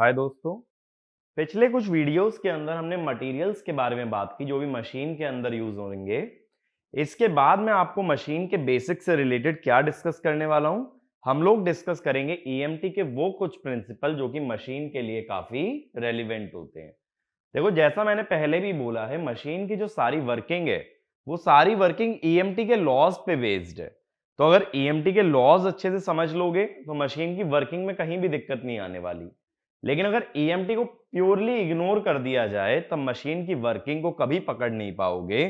हाय दोस्तों। पिछले कुछ वीडियोस के अंदर हमने मटेरियल्स के बारे में बात की जो भी मशीन के अंदर यूज होंगे। इसके बाद मैं आपको मशीन के बेसिक्स से रिलेटेड क्या डिस्कस करने वाला हूं। हम लोग डिस्कस करेंगे ईएमटी के वो कुछ प्रिंसिपल जो कि मशीन के लिए काफी रेलिवेंट होते हैं। देखो, जैसा मैंने पहले भी बोला है, मशीन की जो सारी वर्किंग है वो सारी वर्किंग ईएमटी के लॉज पे बेस्ड है। तो अगर ईएमटी के लॉज अच्छे से समझ लोगे तो मशीन की वर्किंग में कहीं भी दिक्कत नहीं आने वाली। लेकिन अगर ईएमटी को प्योरली इग्नोर कर दिया जाए तब मशीन की वर्किंग को कभी पकड़ नहीं पाओगे।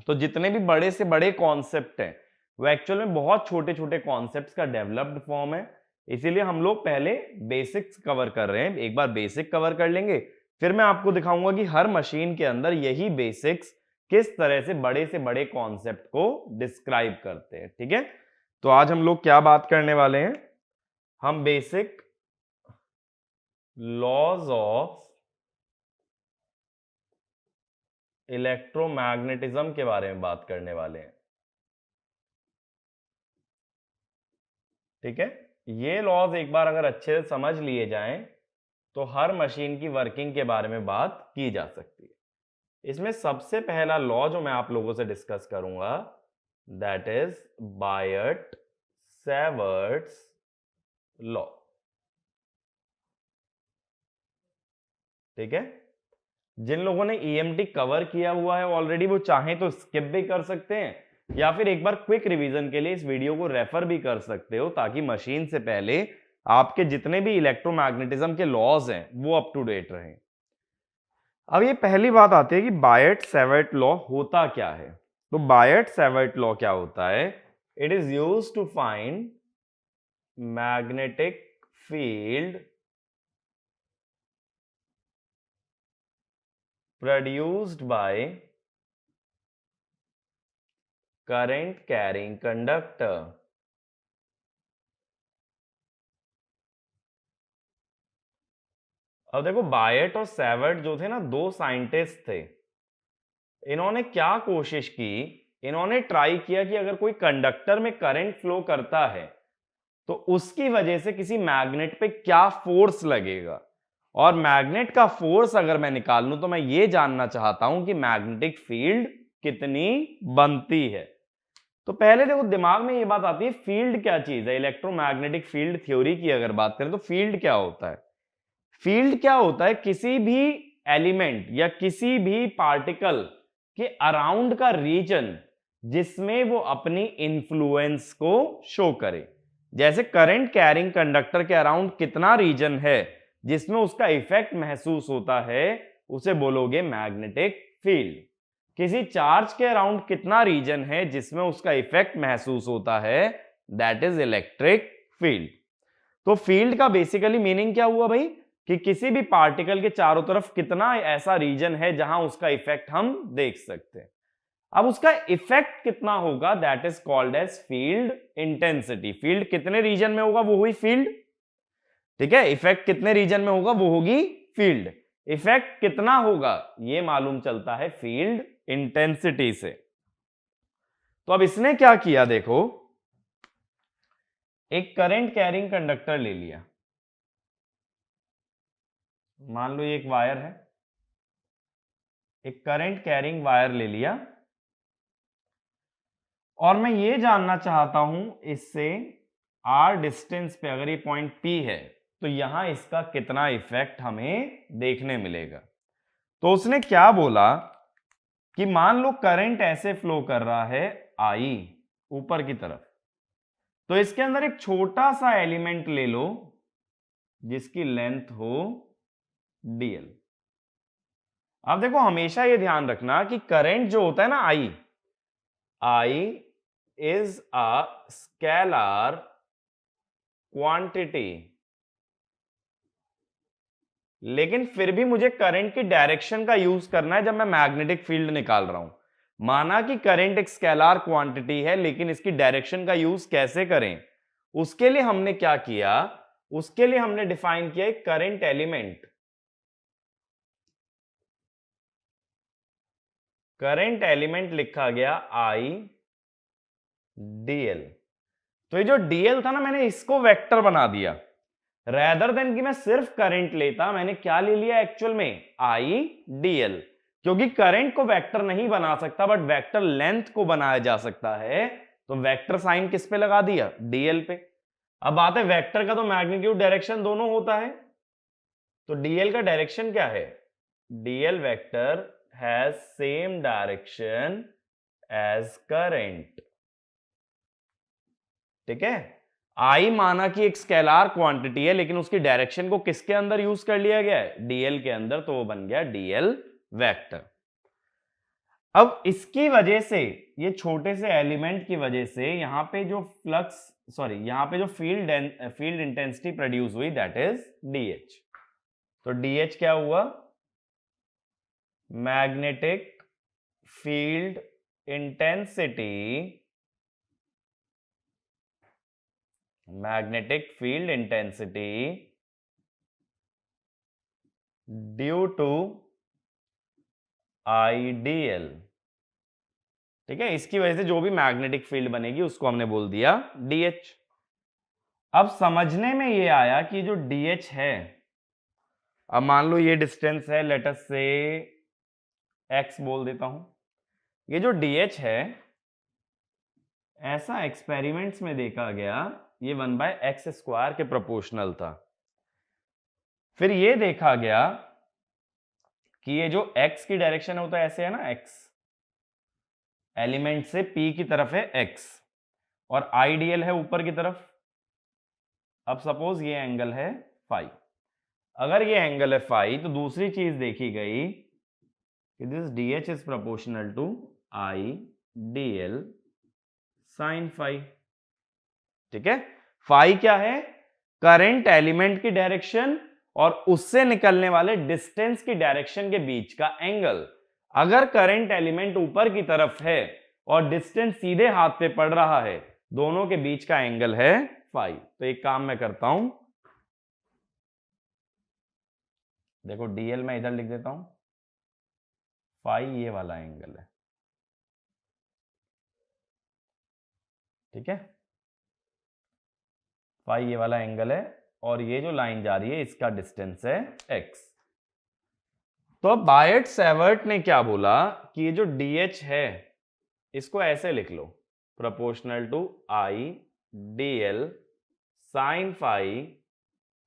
तो जितने भी बड़े से बड़े कॉन्सेप्ट हैं वो एक्चुअल में बहुत छोटे छोटे कॉन्सेप्ट्स का डेवलप्ड फॉर्म है। इसीलिए हम लोग पहले बेसिक्स कवर कर रहे हैं। एक बार बेसिक कवर कर लेंगे, फिर मैं आपको दिखाऊंगा कि हर मशीन के अंदर यही बेसिक्स किस तरह से बड़े कॉन्सेप्ट को डिस्क्राइब करते हैं। ठीक है, तो आज हम लोग क्या बात करने वाले हैं? हम बेसिक लॉज ऑफ इलेक्ट्रोमैग्नेटिज्म के बारे में बात करने वाले हैं। ठीक है, ये लॉज एक बार अगर अच्छे से समझ लिए जाएं तो हर मशीन की वर्किंग के बारे में बात की जा सकती है। इसमें सबसे पहला लॉ जो मैं आप लोगों से डिस्कस करूंगा दैट इज बायट सेवर्ट्स लॉ। ठीक है, जिन लोगों ने ईएमटी कवर किया हुआ है ऑलरेडी वो चाहें तो स्किप भी कर सकते हैं या फिर एक बार क्विक रिवीजन के लिए इस वीडियो को रेफर भी कर सकते हो ताकि मशीन से पहले आपके जितने भी इलेक्ट्रोमैग्नेटिज्म के लॉज हैं वो अप टू डेट रहें। अब ये पहली बात आती है कि बायट सेवर्ट लॉ होता क्या है। तो बायट सेवर्ट लॉ क्या होता है? It is used to find magnetic field produced by current carrying conductor। अब देखो, बायट और सेवर्ट जो थे ना, दो साइंटिस्ट थे। इन्होंने क्या कोशिश की, इन्होंने ट्राई किया कि अगर कोई कंडक्टर में करंट फ्लो करता है तो उसकी वजह से किसी मैग्नेट पे क्या फोर्स लगेगा, और मैग्नेट का फोर्स अगर मैं निकाल लूं तो मैं ये जानना चाहता हूं कि मैग्नेटिक फील्ड कितनी बनती है। तो पहले देखो, दिमाग में ये बात आती है फील्ड क्या चीज है। इलेक्ट्रोमैग्नेटिक फील्ड थ्योरी की अगर बात करें तो फील्ड क्या होता है? फील्ड क्या होता है? किसी भी एलिमेंट या किसी भी पार्टिकल के अराउंड का रीजन जिसमें वो अपनी इंफ्लुएंस को शो करे। जैसे करंट कैरिंग कंडक्टर के अराउंड कितना रीजन है जिसमें उसका इफेक्ट महसूस होता है, उसे बोलोगे मैग्नेटिक फील्ड। किसी चार्ज के अराउंड कितना रीजन है जिसमें उसका इफेक्ट महसूस होता है, दैट इज इलेक्ट्रिक फील्ड। तो फील्ड का बेसिकली मीनिंग क्या हुआ भाई? कि किसी भी पार्टिकल के चारों तरफ कितना ऐसा रीजन है जहां उसका इफेक्ट हम देख सकते हैं। अब उसका इफेक्ट कितना होगा, that is called as field intensity. Field कितने रीजन में होगा वो हुई फील्ड। ठीक है, इफेक्ट कितने रीजन में होगा वो होगी फील्ड। इफेक्ट कितना होगा ये मालूम चलता है फील्ड इंटेंसिटी से। तो अब इसने क्या किया, देखो, एक करंट कैरिंग कंडक्टर ले लिया। मान लो ये एक वायर है, एक करंट कैरिंग वायर ले लिया, और मैं ये जानना चाहता हूं इससे आर डिस्टेंस पे अगर ये पॉइंट पी है तो यहां इसका कितना इफेक्ट हमें देखने मिलेगा। तो उसने क्या बोला कि मान लो करंट ऐसे फ्लो कर रहा है आई ऊपर की तरफ, तो इसके अंदर एक छोटा सा एलिमेंट ले लो जिसकी लेंथ हो डीएल। अब देखो, हमेशा ये ध्यान रखना कि करंट जो होता है ना आई, I is a scalar quantity, लेकिन फिर भी मुझे करंट की डायरेक्शन का यूज करना है जब मैं मैग्नेटिक फील्ड निकाल रहा हूं। माना कि करंट एक स्केलर क्वांटिटी है, लेकिन इसकी डायरेक्शन का यूज कैसे करें, उसके लिए हमने क्या किया, उसके लिए हमने डिफाइन किया एक करंट एलिमेंट। करंट एलिमेंट लिखा गया आई डीएल। तो ये जो डीएल था ना, मैंने इसको वेक्टर बना दिया। रेदर देन कि मैं सिर्फ करंट लेता, मैंने क्या ले लिया एक्चुअल में, आई डी एल। क्योंकि करंट को वेक्टर नहीं बना सकता बट वेक्टर लेंथ को बनाया जा सकता है, तो वेक्टर साइन किस पे लगा दिया, डीएल पे। अब बात है वेक्टर का तो मैग्नीट्यूड डायरेक्शन दोनों होता है, तो डीएल का डायरेक्शन क्या है, DL vector has same direction as current. ठीक है, आई माना कि एक स्केलार क्वांटिटी है लेकिन उसकी डायरेक्शन को किसके अंदर यूज कर लिया गया है, डीएल के अंदर, तो वो बन गया डीएल वेक्टर। अब इसकी वजह से, ये छोटे से एलिमेंट की वजह से यहां पे जो फ्लक्स, सॉरी यहां पे जो फील्ड इंटेंसिटी प्रोड्यूस हुई दैट इज डीएच। तो डीएच क्या हुआ, magnetic field intensity, magnetic field intensity due to IDL. ठीक है, इसकी वजह से जो भी मैग्नेटिक फील्ड बनेगी उसको हमने बोल दिया डीएच। अब समझने में ये आया कि जो डीएच है, अब मान लो ये डिस्टेंस है, लेट अस से एक्स बोल देता हूं, ये जो डीएच है ऐसा एक्सपेरिमेंट्स में देखा गया ये 1/x² के प्रोपोर्शनल था। फिर ये देखा गया कि ये जो x की डायरेक्शन होता है ऐसे है ना, x एलिमेंट से p की तरफ है x और आईडीएल है ऊपर की तरफ। अब सपोज ये एंगल है फाई, अगर ये एंगल है फाई तो दूसरी चीज देखी गई कि this DH is proportional to I D L sine phi. ठीक है, फाई क्या है, करंट एलिमेंट की डायरेक्शन और उससे निकलने वाले डिस्टेंस की डायरेक्शन के बीच का एंगल। अगर करंट एलिमेंट ऊपर की तरफ है और डिस्टेंस सीधे हाथ पे पड़ रहा है, दोनों के बीच का एंगल है फाई। तो एक काम मैं करता हूं, देखो डीएल मैं इधर लिख देता हूं, फाई ये वाला एंगल है। ठीक है, फाई ये वाला एंगल है और ये जो लाइन जा रही है इसका डिस्टेंस है x। तो अब बायट सेवर्ट ने क्या बोला कि ये जो डीएच है इसको ऐसे लिख लो, proportional to I D L sine phi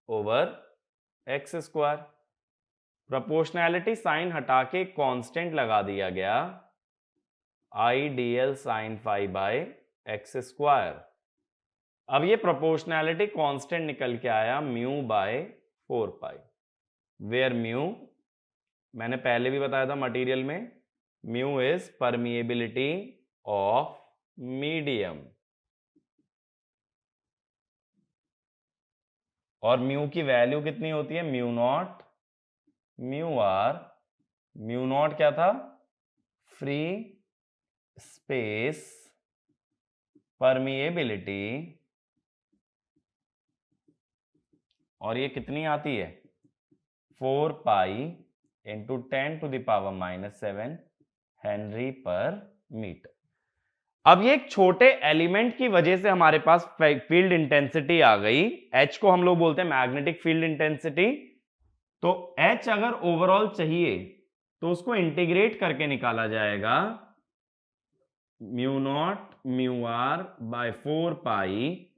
over x²। Proportionality sign हटा के कांस्टेंट लगा दिया गया, I D L sine phi by x²। अब ये प्रोपोर्शनैलिटी कांस्टेंट निकल के आया mu by 4 pi, where mu मैंने पहले भी बताया था मटेरियल में, mu is permeability of medium और म्यू की वैल्यू कितनी होती है, mu naught mu R. Mu naught क्या था, फ्री स्पेस परमिएबिलिटी, और ये कितनी आती है 4 पाई इंटू 10⁻⁻7 हेनरी पर मीटर। अब ये एक छोटे एलिमेंट की वजह से हमारे पास फील्ड इंटेंसिटी आ गई, H को हम लोग बोलते हैं मैग्नेटिक फील्ड इंटेंसिटी। तो H अगर ओवरऑल चाहिए तो उसको इंटीग्रेट करके निकाला जाएगा, mu naught mu r by 4 pi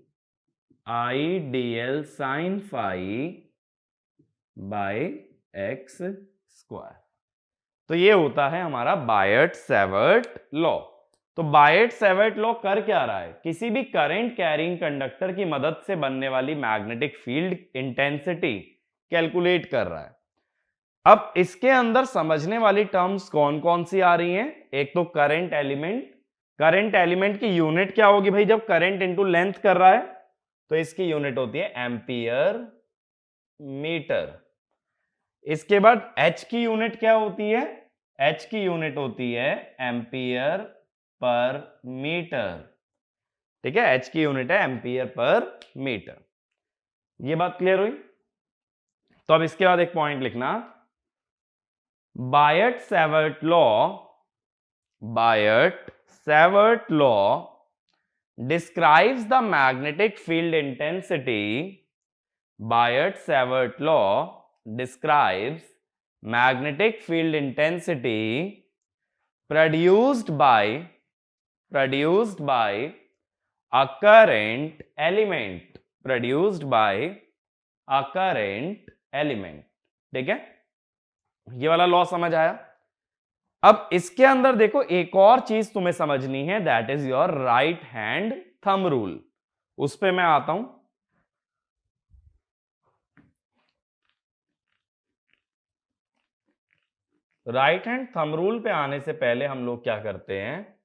I D L sine phi by x²। तो ये होता है हमारा बायट सेवर्ट लॉ। तो बायट सेवर्ट लॉ कर क्या रहा है, किसी भी करंट कैरिंग कंडक्टर की मदद से बनने वाली मैग्नेटिक फील्ड इंटेंसिटी कैलकुलेट कर रहा है। अब इसके अंदर समझने वाली टर्म्स कौन कौन सी आ रही हैं, एक तो करंट एलिमेंट। करंट एलिमेंट की यूनिट क्या होगी भाई, जब करंट इंटू लेंथ कर रहा है तो इसकी यूनिट होती है एम्पियर मीटर। इसके बाद H की यूनिट क्या होती है, H की यूनिट होती है एम्पियर पर मीटर। ठीक है, H की यूनिट है एम्पियर पर मीटर। ये बात क्लियर हुई। तो अब इसके बाद एक पॉइंट लिखना, Biot Savart law describes the magnetic field intensity Biot-Savart law describes magnetic field intensity produced by a current element, ठीक है, ये वाला लॉ समझ आया। अब इसके अंदर देखो एक और चीज तुम्हें समझनी है, that is your right hand thumb rule. उस पे मैं आता हूं। राइट हैंड थंब रूल पे आने से पहले हम लोग क्या करते हैं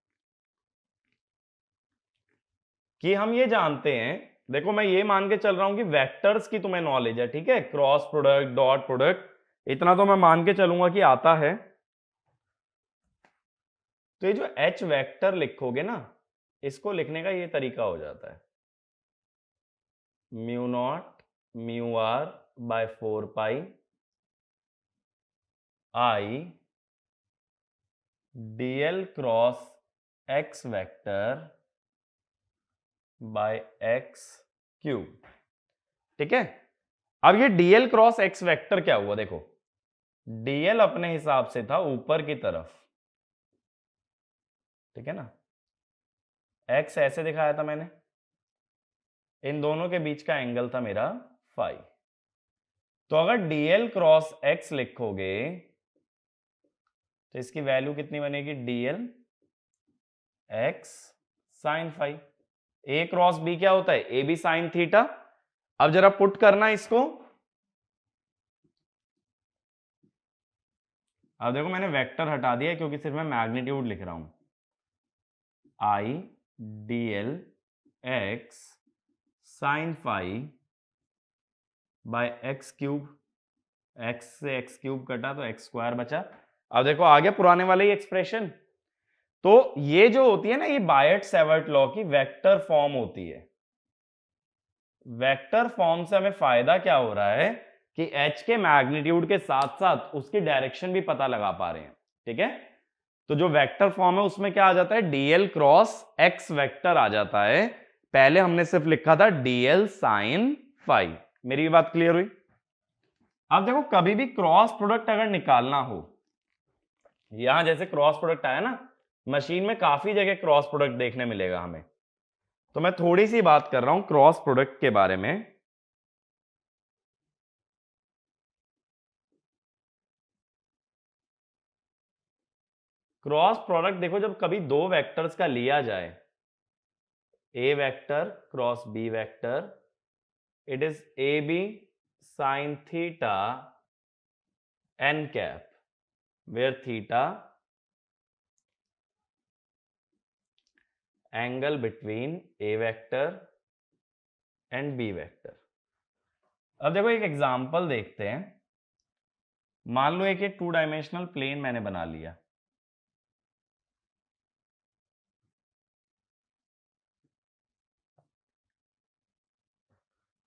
कि हम ये जानते हैं, देखो मैं ये मान के चल रहा हूं कि वेक्टर्स की तुम्हें नॉलेज है, ठीक है, क्रॉस प्रोडक्ट, डॉट प्रोडक्ट, इतना तो मैं मान के चलूंगा कि आता है। तो ये जो H वेक्टर लिखोगे ना, इसको लिखने का ये तरीका हो जाता है, mu naught mu r by 4 pi I dl cross x vector by x cube, ठीक है। अब ये dl क्रॉस x वेक्टर क्या हुआ, देखो dl अपने हिसाब से था ऊपर की तरफ, ठीक है ना, x ऐसे दिखाया था मैंने, इन दोनों के बीच का एंगल था मेरा फाई। तो अगर dl क्रॉस x लिखोगे तो इसकी वैल्यू कितनी बनेगी, dl x sine phi. a cross b क्या होता है, ab साइन थीटा। अब जरा पुट करना इसको, अब देखो मैंने वेक्टर हटा दिया क्योंकि सिर्फ मैं मैग्नीट्यूड लिख रहा हूं, i dl x sine phi by x cube, x से x क्यूब कटा तो x स्क्वायर बचा। अब देखो आ गया पुराने वाले ही एक्सप्रेशन। तो ये जो होती है ना, ये बायट-सैवर्ट लॉ की वेक्टर फॉर्म होती है। वेक्टर फॉर्म से हमें फायदा क्या हो रहा है कि h के मैग्नीट्यूड के साथ साथ उसकी डायरेक्शन भी पता लगा पा रहे हैं, ठीक है। तो जो वेक्टर फॉर्म है उसमें क्या आ जाता है, dl क्रॉस x वेक्टर आ जाता है। पहले हमने सिर्फ लिखा था dl साइन फाई। मेरी बात क्लियर हुई। अब देखो कभी भी क्रॉस प्रोडक्ट अगर निकालना हो, यहां जैसे क्रॉस प्रोडक्ट आया ना, मशीन में काफी जगह क्रॉस प्रोडक्ट देखने मिलेगा हमें, तो मैं थोड़ी सी बात कर रहा हूं क्रॉस प्रोडक्ट के बारे में। क्रॉस प्रोडक्ट देखो जब कभी दो वेक्टर्स का लिया जाए, A vector cross B vector, it is A B sine theta N cap, where theta angle between A vector and B vector. अब देखो एक एग्जांपल देखते हैं। मान लो एक 2 डायमेंशनल प्लेन मैंने बना लिया,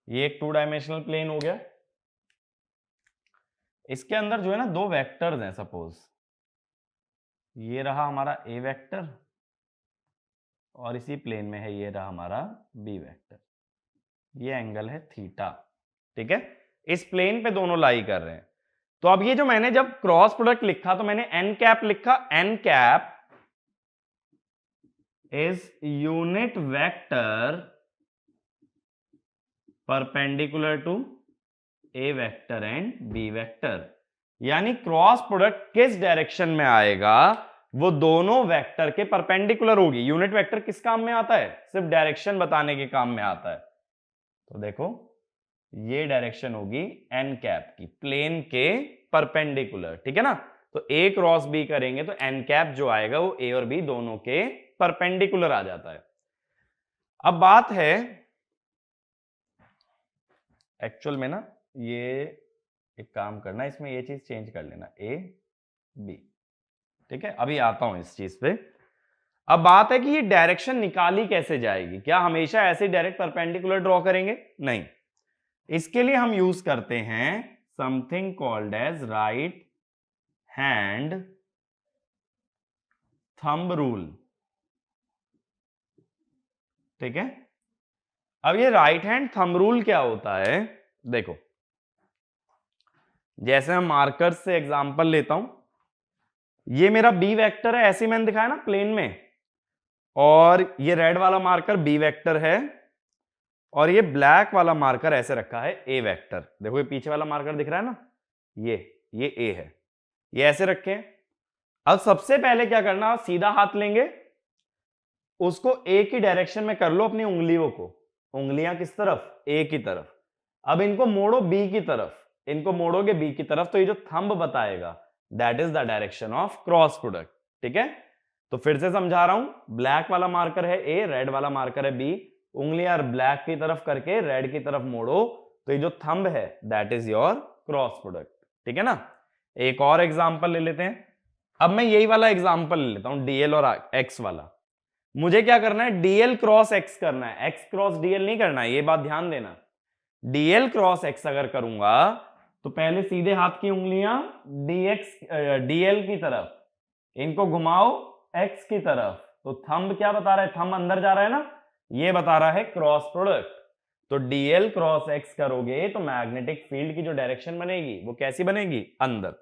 ये एक 2 डायमेंशनल प्लेन हो गया। इसके अंदर जो है ना दो वेक्टर्स हैं, सपोज ये रहा हमारा ए वेक्टर और इसी प्लेन में है ये रहा हमारा बी वेक्टर, ये एंगल है थीटा, ठीक है। इस प्लेन पे दोनों लाई कर रहे हैं। तो अब ये जो मैंने जब क्रॉस प्रोडक्ट लिखा तो मैंने एन कैप लिखा, n cap is unit vector perpendicular to a vector and B vector, यानी क्रॉस प्रोडक्ट किस डायरेक्शन में आएगा वो दोनों वेक्टर के परपेंडिकुलर होगी। यूनिट वेक्टर किस काम में आता है, सिर्फ डायरेक्शन बताने के काम में आता है। तो देखो ये डायरेक्शन होगी एन कैप की, प्लेन के परपेंडिकुलर, ठीक है ना। तो ए क्रॉस बी करेंगे तो एन कैप जो आएगा वो ए और बी दोनों के परपेंडिकुलर आ जाता है। अब बात है एक्चुअल में ना, ये एक काम करना, इसमें ये चीज चेंज कर लेना, ए बी, ठीक है। अभी आता हूं इस चीज पे। अब बात है कि ये डायरेक्शन निकाली कैसे जाएगी, क्या हमेशा ऐसे डायरेक्ट परपेंडिकुलर ड्रॉ करेंगे, नहीं। इसके लिए हम यूज करते हैं something called as right hand thumb rule, ठीक है। अब ये राइट हैंड थंब रूल क्या होता है, देखो, जैसे मैं मार्कर से एग्जांपल लेता हूं, ये मेरा बी वेक्टर है, ऐसे मैंने दिखाया ना प्लेन में, और ये रेड वाला मार्कर बी वेक्टर है, और ये ब्लैक वाला मार्कर ऐसे रखा है ए वेक्टर। देखो ये पीछे वाला मार्कर दिख रहा है ना, ये ए है, ये ऐसे रखे हैं। अब सबसे पहले क्या करना, आप सीधा हाथ लेंगे, उसको ए की डायरेक्शन में कर लो अपनी उंगलियों को, उंगलियां किस तरफ, ए की तरफ। अब इनको मोड़ो बी की तरफ, इनको मोड़ोगे बी की तरफ, तो ये जो थंब बताएगा that is the direction of cross product. ठीक है, तो फिर से समझा रहा हूं, ब्लैक वाला मार्कर है ए, रेड वाला मार्कर है बी, उंगलियां ब्लैक की तरफ करके रेड की तरफ मोड़ो, तो ये जो थंब है that is your cross product. ठीक है ना। एक और एग्जांपल ले लेते हैं। अब मैं यही वाला एग्जांपल ले लेता हूं, डीएल और एक्स वाला। मुझे क्या करना है, डीएल क्रॉस एक्स करना है, एक्स क्रॉस डीएल नहीं करना है, ये बात ध्यान देना। डीएल क्रॉस एक्स अगर करूंगा तो पहले सीधे हाथ की उंगलियां डीएल की तरफ, इनको घुमाओ एक्स की तरफ, तो थंब क्या बता रहा है, थंब अंदर जा रहा है ना, ये बता रहा है क्रॉस प्रोडक्ट। तो डीएल क्रॉस एक्स करोगे तो मैग्नेटिक फील्ड की जो डायरेक्शन बनेगी वो कैसी बनेगी, अंदर,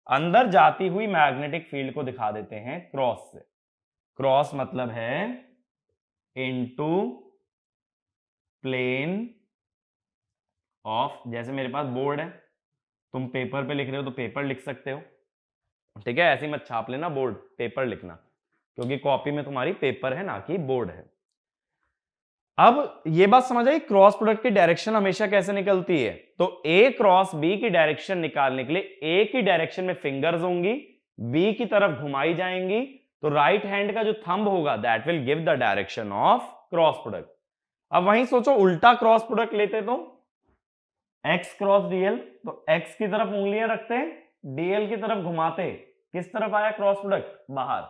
अंदर जाती हुई मैग्नेटिक फील्ड को दिखा देते हैं क्रॉस से। क्रॉस मतलब है इनटू प्लेन ऑफ, जैसे मेरे पास बोर्ड है, तुम पेपर पे लिख रहे हो तो पेपर लिख सकते हो। ठीक है, ऐसे मत छाप लेना बोर्ड, पेपर लिखना, क्योंकि कॉपी में तुम्हारी पेपर है ना कि बोर्ड है। अब ये बात समझ आई, क्रॉस प्रोडक्ट की डायरेक्शन हमेशा कैसे निकलती है। तो ए क्रॉस बी की डायरेक्शन निकालने के लिए ए की डायरेक्शन में फिंगर्स होंगी, बी की तरफ घुमाई जाएंगी, तो राइट हैंड का जो थंब होगा that will give the direction of cross product. अब वहीं सोचो उल्टा क्रॉस प्रोडक्ट लेते तो एक्स क्रॉस डीएल, तो एक्स की तरफ उंगलियां रखते हैं, डीएल की तरफ घुमाते, किस तरफ आया क्रॉस प्रोडक्ट, बाहर।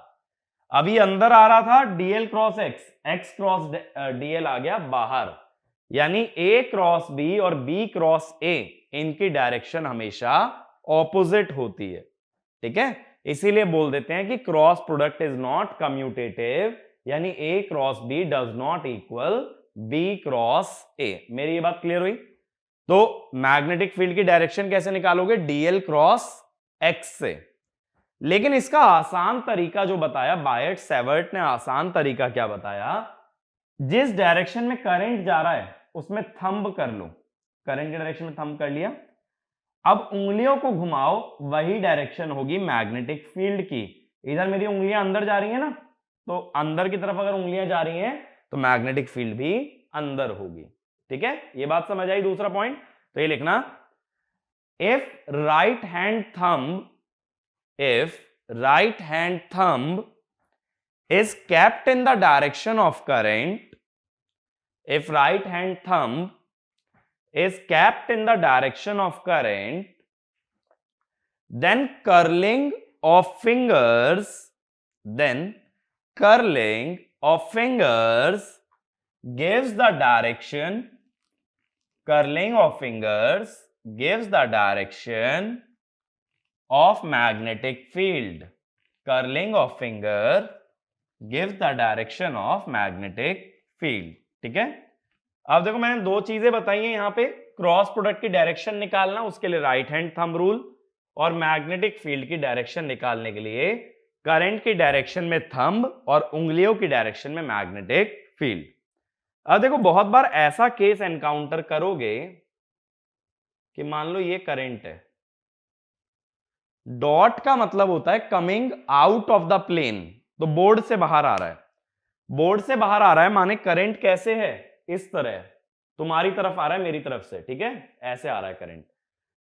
अभी अंदर आ रहा था DL cross X, X cross DL आ गया बाहर, यानी ए क्रॉस बी और बी क्रॉस ए, इनकी डायरेक्शन हमेशा ऑपोजिट होती है। ठीक है, इसीलिए बोल देते हैं कि cross product is not commutative, यानी A cross B does not equal B cross A. मेरी ये बात क्लियर हुई। तो मैग्नेटिक फील्ड की डायरेक्शन कैसे निकालोगे, डीएल क्रॉस एक्स से। लेकिन इसका आसान तरीका जो बताया बायट सेवर्ट ने, आसान तरीका क्या बताया, जिस डायरेक्शन में करंट जा रहा है उसमें थंब कर लो, करंट की डायरेक्शन में थंब कर लिया, अब उंगलियों को घुमाओ, वही डायरेक्शन होगी मैग्नेटिक फील्ड की। इधर मेरी उंगलियां अंदर जा रही है ना, तो अंदर की तरफ अगर उंगलियां जा रही हैं तो मैग्नेटिक फील्ड भी अंदर होगी। ठीक है, ये बात समझ आई। दूसरा पॉइंट, तो ये लिखना, if right hand thumb is kept in the direction of current, if right hand thumb is kept in the direction of current, then curling of fingers gives the direction, curling of fingers gives the direction of magnetic field, curling of finger gives the direction of magnetic field। ठीक है, अब देखो मैंने दो चीजें बताई हैं यहां पे, क्रॉस प्रोडक्ट की डायरेक्शन निकालना, उसके लिए राइट हैंड थंब रूल, और मैग्नेटिक फील्ड की डायरेक्शन निकालने के लिए करंट की डायरेक्शन में थंब और उंगलियों की डायरेक्शन में मैग्नेटिक फील्ड। अब देखो बहुत बार ऐसा केस एनकाउंटर करोगे कि मान लो ये करंट है, डॉट का मतलब होता है coming out of the plane, तो बोर्ड से बाहर आ रहा है, बोर्ड से बाहर आ रहा है माने करंट कैसे है, इस तरह, तुम्हारी तरफ आ रहा है मेरी तरफ से। ठीक है, ऐसे आ रहा है करंट,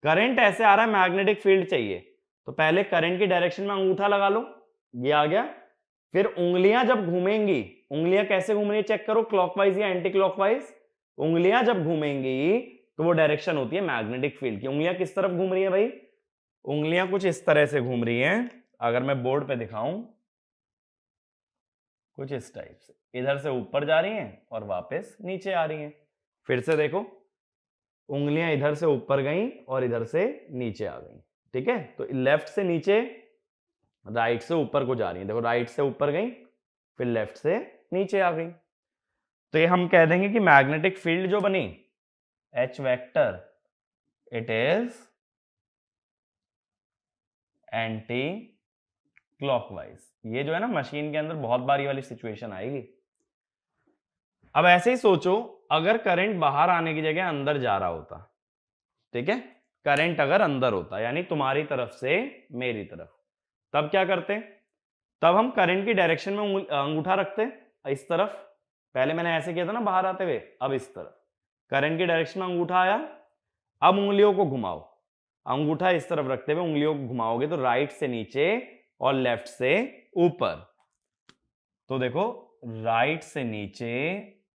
करंट ऐसे आ रहा है, मैग्नेटिक फील्ड चाहिए, तो पहले करंट की डायरेक्शन में अंगूठा लगा लो, ये आ गया। फिर उंगलियां जब घूमेंगी, उंगलियां कैसे घूम रही है चेक करो, क्लॉकवाइज या एंटी क्लॉकवाइज। उंगलियां जब घूमेंगी तो वो डायरेक्शन होती है मैग्नेटिक फील्ड की। उंगलियां किस तरफ घूम रही है भाई, उंगलियां कुछ इस तरह से घूम रही हैं, अगर मैं बोर्ड पे दिखाऊं कुछ इस टाइप से, इधर से ऊपर जा रही हैं और वापस नीचे आ रही हैं। फिर से देखो, उंगलियां इधर से ऊपर गई और इधर से नीचे आ गई। ठीक है, तो लेफ्ट से नीचे, राइट से ऊपर को जा रही है, देखो राइट से ऊपर गई फिर लेफ्ट से नीचे आ गई। तो ये हम कह देंगे कि मैग्नेटिक फील्ड जो बनी H vector it is anti clockwise. ये जो है ना मशीन के अंदर बहुत बार ये वाली सिचुएशन आएगी। अब ऐसे ही सोचो, अगर करंट बाहर आने की जगह अंदर जा रहा होता, ठीक है, करंट अगर अंदर होता यानी तुम्हारी तरफ से मेरी तरफ, तब क्या करते? तब हम करंट की डायरेक्शन में अंगूठा रखते इस तरफ। पहले मैंने ऐसे किया था ना बाहर आते हुए, अब इस तरफ करंट की डायरेक्शन में अंगूठा आया। अब उंगलियों को घुमाओ, अंगूठा इस तरफ रखते हुए उंगलियों को घुमाओगे तो राइट से नीचे और लेफ्ट से ऊपर। तो देखो, राइट से नीचे,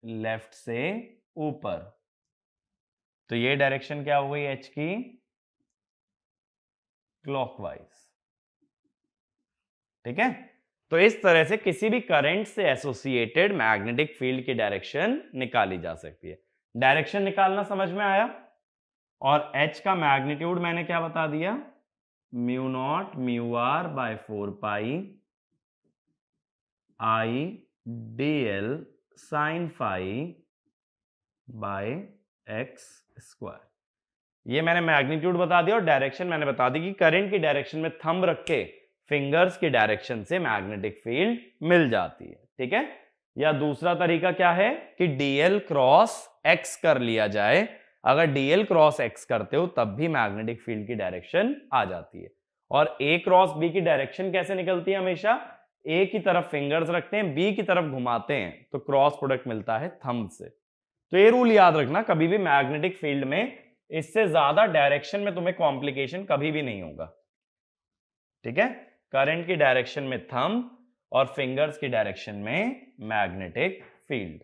लेफ्ट से ऊपर, तो ये डायरेक्शन क्या हो गई एच की? क्लॉकवाइज। ठीक है, तो इस तरह से किसी भी करंट से एसोसिएटेड मैग्नेटिक फील्ड की डायरेक्शन निकाली जा सकती है। डायरेक्शन निकालना समझ में आया? और एच का मैग्नीट्यूड मैंने क्या बता दिया? Mu naught mu r by 4 pi I D L sine phi by x square. ये मैंने मैग्नीट्यूड बता दिया और डायरेक्शन मैंने बता दी कि करंट की डायरेक्शन में थंब रख के फिंगर्स की डायरेक्शन से मैग्नेटिक फील्ड मिल जाती है। ठीक है, या दूसरा तरीका क्या है कि डीएल क्रॉस एक्स कर लिया जाए। अगर डीएल क्रॉस एक्स करते हो तब भी मैग्नेटिक फील्ड की डायरेक्शन आ जाती है। और ए क्रॉस बी की डायरेक्शन कैसे निकलती है? हमेशा ए की तरफ फिंगर्स रखते हैं, बी की तरफ घुमाते हैं, तो क्रॉस प्रोडक्ट मिलता है थंब से। तो ये रूल याद रखना, कभी भी मैग्नेटिक फील्ड में इससे ज्यादा डायरेक्शन में तुम्हें कॉम्प्लिकेशन कभी भी नहीं होगा। ठीक है, करंट की डायरेक्शन में थंब और फिंगर्स की डायरेक्शन में मैग्नेटिक फील्ड।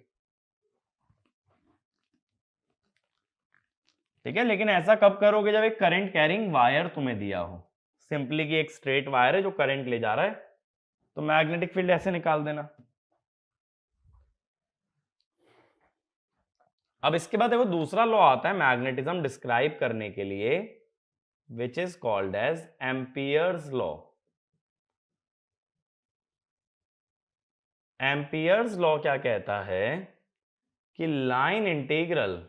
ठीक है, लेकिन ऐसा कब करोगे? जब एक करंट कैरिंग वायर तुम्हें दिया हो, सिंपली कि एक स्ट्रेट वायर है जो करंट ले जा रहा है, तो मैग्नेटिक फील्ड ऐसे निकाल देना। अब इसके बाद देखो दूसरा लॉ आता है मैग्नेटिज्म डिस्क्राइब करने के लिए, which is called as Ampere's law. Ampere's law क्या कहता है कि line integral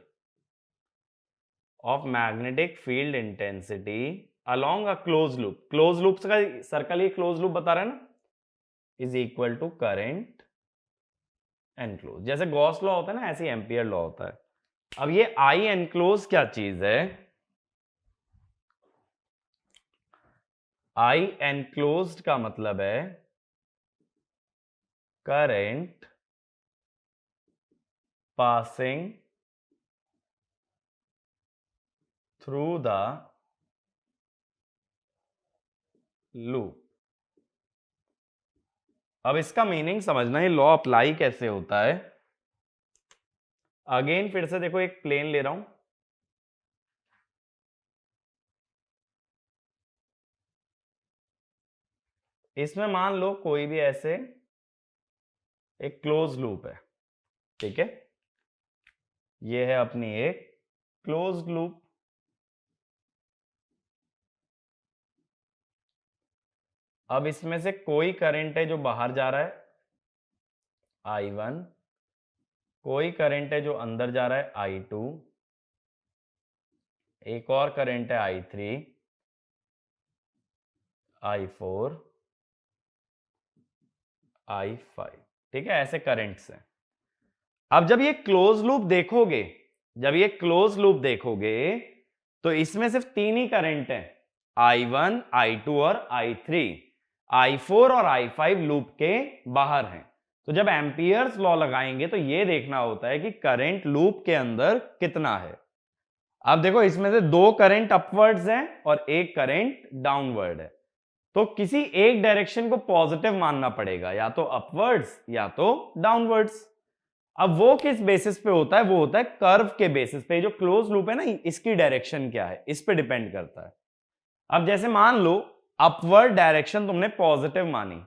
of magnetic field intensity along a close loop, close loop का सर्कल ये क्लोज लूप बता रहा है ना, is equal to current enclose. जैसे गॉस लॉ होता है ना, ऐसे एम्पियर लॉ होता है। अब ये आई एनक्लोज क्या चीज है? आई एनक्लोज्ड का मतलब है current passing through the loop. अब इसका मीनिंग समझना, ये लॉ अप्लाई कैसे होता है। अगेन फिर से देखो, एक प्लेन ले रहा हूं, इसमें मान लो कोई भी ऐसे एक क्लोज लूप है। ठीक है, ये है अपनी एक क्लोज लूप। अब इसमें से कोई करंट है जो बाहर जा रहा है, I1, कोई करंट है जो अंदर जा रहा है, I2, एक और करंट है I3, I4, I5। ठीक है, ऐसे करंट्स हैं। अब जब ये क्लोज लूप देखोगे, जब ये क्लोज लूप देखोगे तो इसमें सिर्फ तीन ही करंट हैं, I1, I2 और I3। I4 और I5 लूप के बाहर हैं। तो जब एम्पियर्स लॉ लगाएंगे तो ये देखना होता है कि करंट लूप के अंदर कितना है। अब देखो, इसमें से दो करंट अपवर्ड्स हैं और एक करंट डाउनवर्ड है, तो किसी एक डायरेक्शन को पॉजिटिव मानना पड़ेगा, या तो अपवर्ड्स या तो डाउनवर्ड्स। अब वो किस बेसिस पे होता है? वो होता है कर्व के बेसिस पे। जो क्लोज लूप है ना, इसकी डायरेक्शन क्या है, इस पे डिपेंड करता है। अब जैसे मान लो अपवर्ड डायरेक्शन तुमने पॉजिटिव मानी,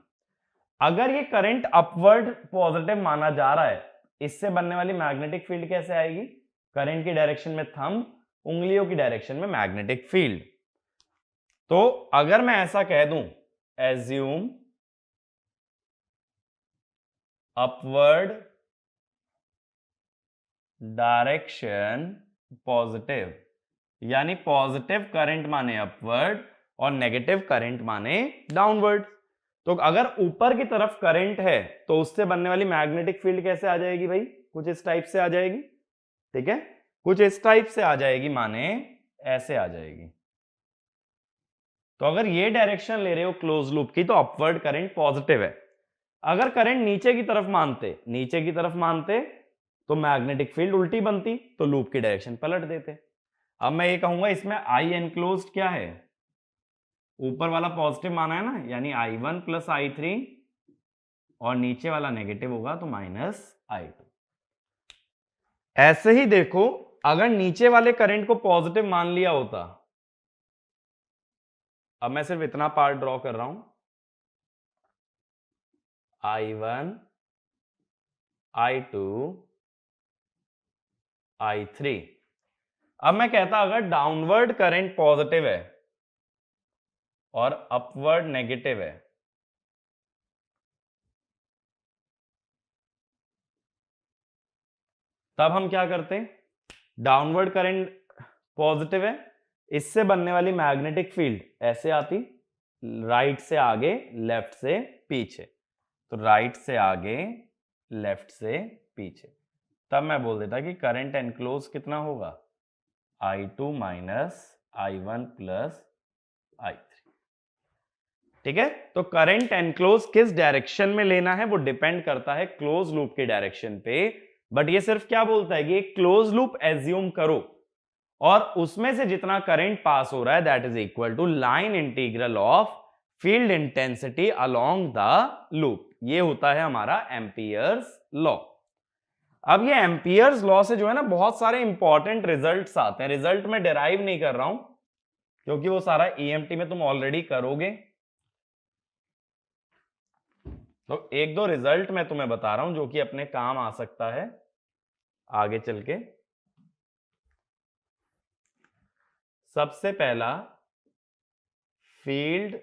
अगर ये करंट अपवर्ड पॉजिटिव माना जा रहा है, इससे बनने वाली मैग्नेटिक फील्ड कैसे आएगी? करंट की डायरेक्शन में थंब, उंगलियों की डायरेक्शन में मैग्नेटिक फील्ड। तो अगर मैं ऐसा कह दूं, एज्यूम अपवर्ड डायरेक्शन पॉजिटिव, यानी पॉजिटिव करंट माने अपवर्ड और नेगेटिव करंट माने डाउनवर्ड। तो अगर ऊपर की तरफ करंट है तो उससे बनने वाली मैग्नेटिक फील्ड कैसे आ जाएगी भाई? कुछ इस टाइप से आ जाएगी, ठीक है, कुछ इस टाइप से आ जाएगी, माने ऐसे आ जाएगी। तो अगर ये डायरेक्शन ले रहे हो क्लोज लूप की तो अपवर्ड करंट पॉजिटिव है। अगर करंट नीचे की तरफ मानते तो मैग्नेटिक फील्ड उल्टी बनती, तो लूप की डायरेक्शन पलट देते। अब मैं ये कहूंगा इसमें आई एनक्लोज्ड क्या है? ऊपर वाला पॉजिटिव माना है ना, यानी I1 प्लस I3, और नीचे वाला नेगेटिव होगा तो माइनस I2। ऐसे ही देखो, अगर नीचे वाले करंट को पॉजिटिव मान लिया होता, अब मैं सिर्फ इतना पार्ट ड्रॉ कर रहा हूं, I1, I2, I3। अब मैं कहता अगर डाउनवर्ड करंट पॉजिटिव है और अपवर्ड नेगेटिव है, तब हम क्या करते? डाउनवर्ड करंट पॉजिटिव है, इससे बनने वाली मैग्नेटिक फील्ड ऐसे आती, राइट से आगे लेफ्ट से पीछे, तो राइट से आगे लेफ्ट से पीछे। तब मैं बोल देता कि करंट एनक्लोज कितना होगा? I2 minus I1 plus I3। ठीक है, तो करंट एनक्लोज किस डायरेक्शन में लेना है वो डिपेंड करता है क्लोज लूप के डायरेक्शन पे। बट ये सिर्फ क्या बोलता है कि एक क्लोज लूप एज्यूम करो और उसमें से जितना करंट पास हो रहा है that is equal to line integral of field intensity along the loop. ये होता है हमारा एम्पियर्स लॉ। अब ये एम्पियर्स लॉ से जो है ना बहुत सारे इंपॉर्टेंट रिजल्ट्स आते हैं। रिजल्ट में डिराइव नहीं कर रहा हूं क्योंकि वो सारा ईएमटी में तुम ऑलरेडी करोगे, तो एक दो रिजल्ट मैं तुम्हें बता रहा हूं जो कि अपने काम आ सकता है आगे चल के। सबसे पहला, field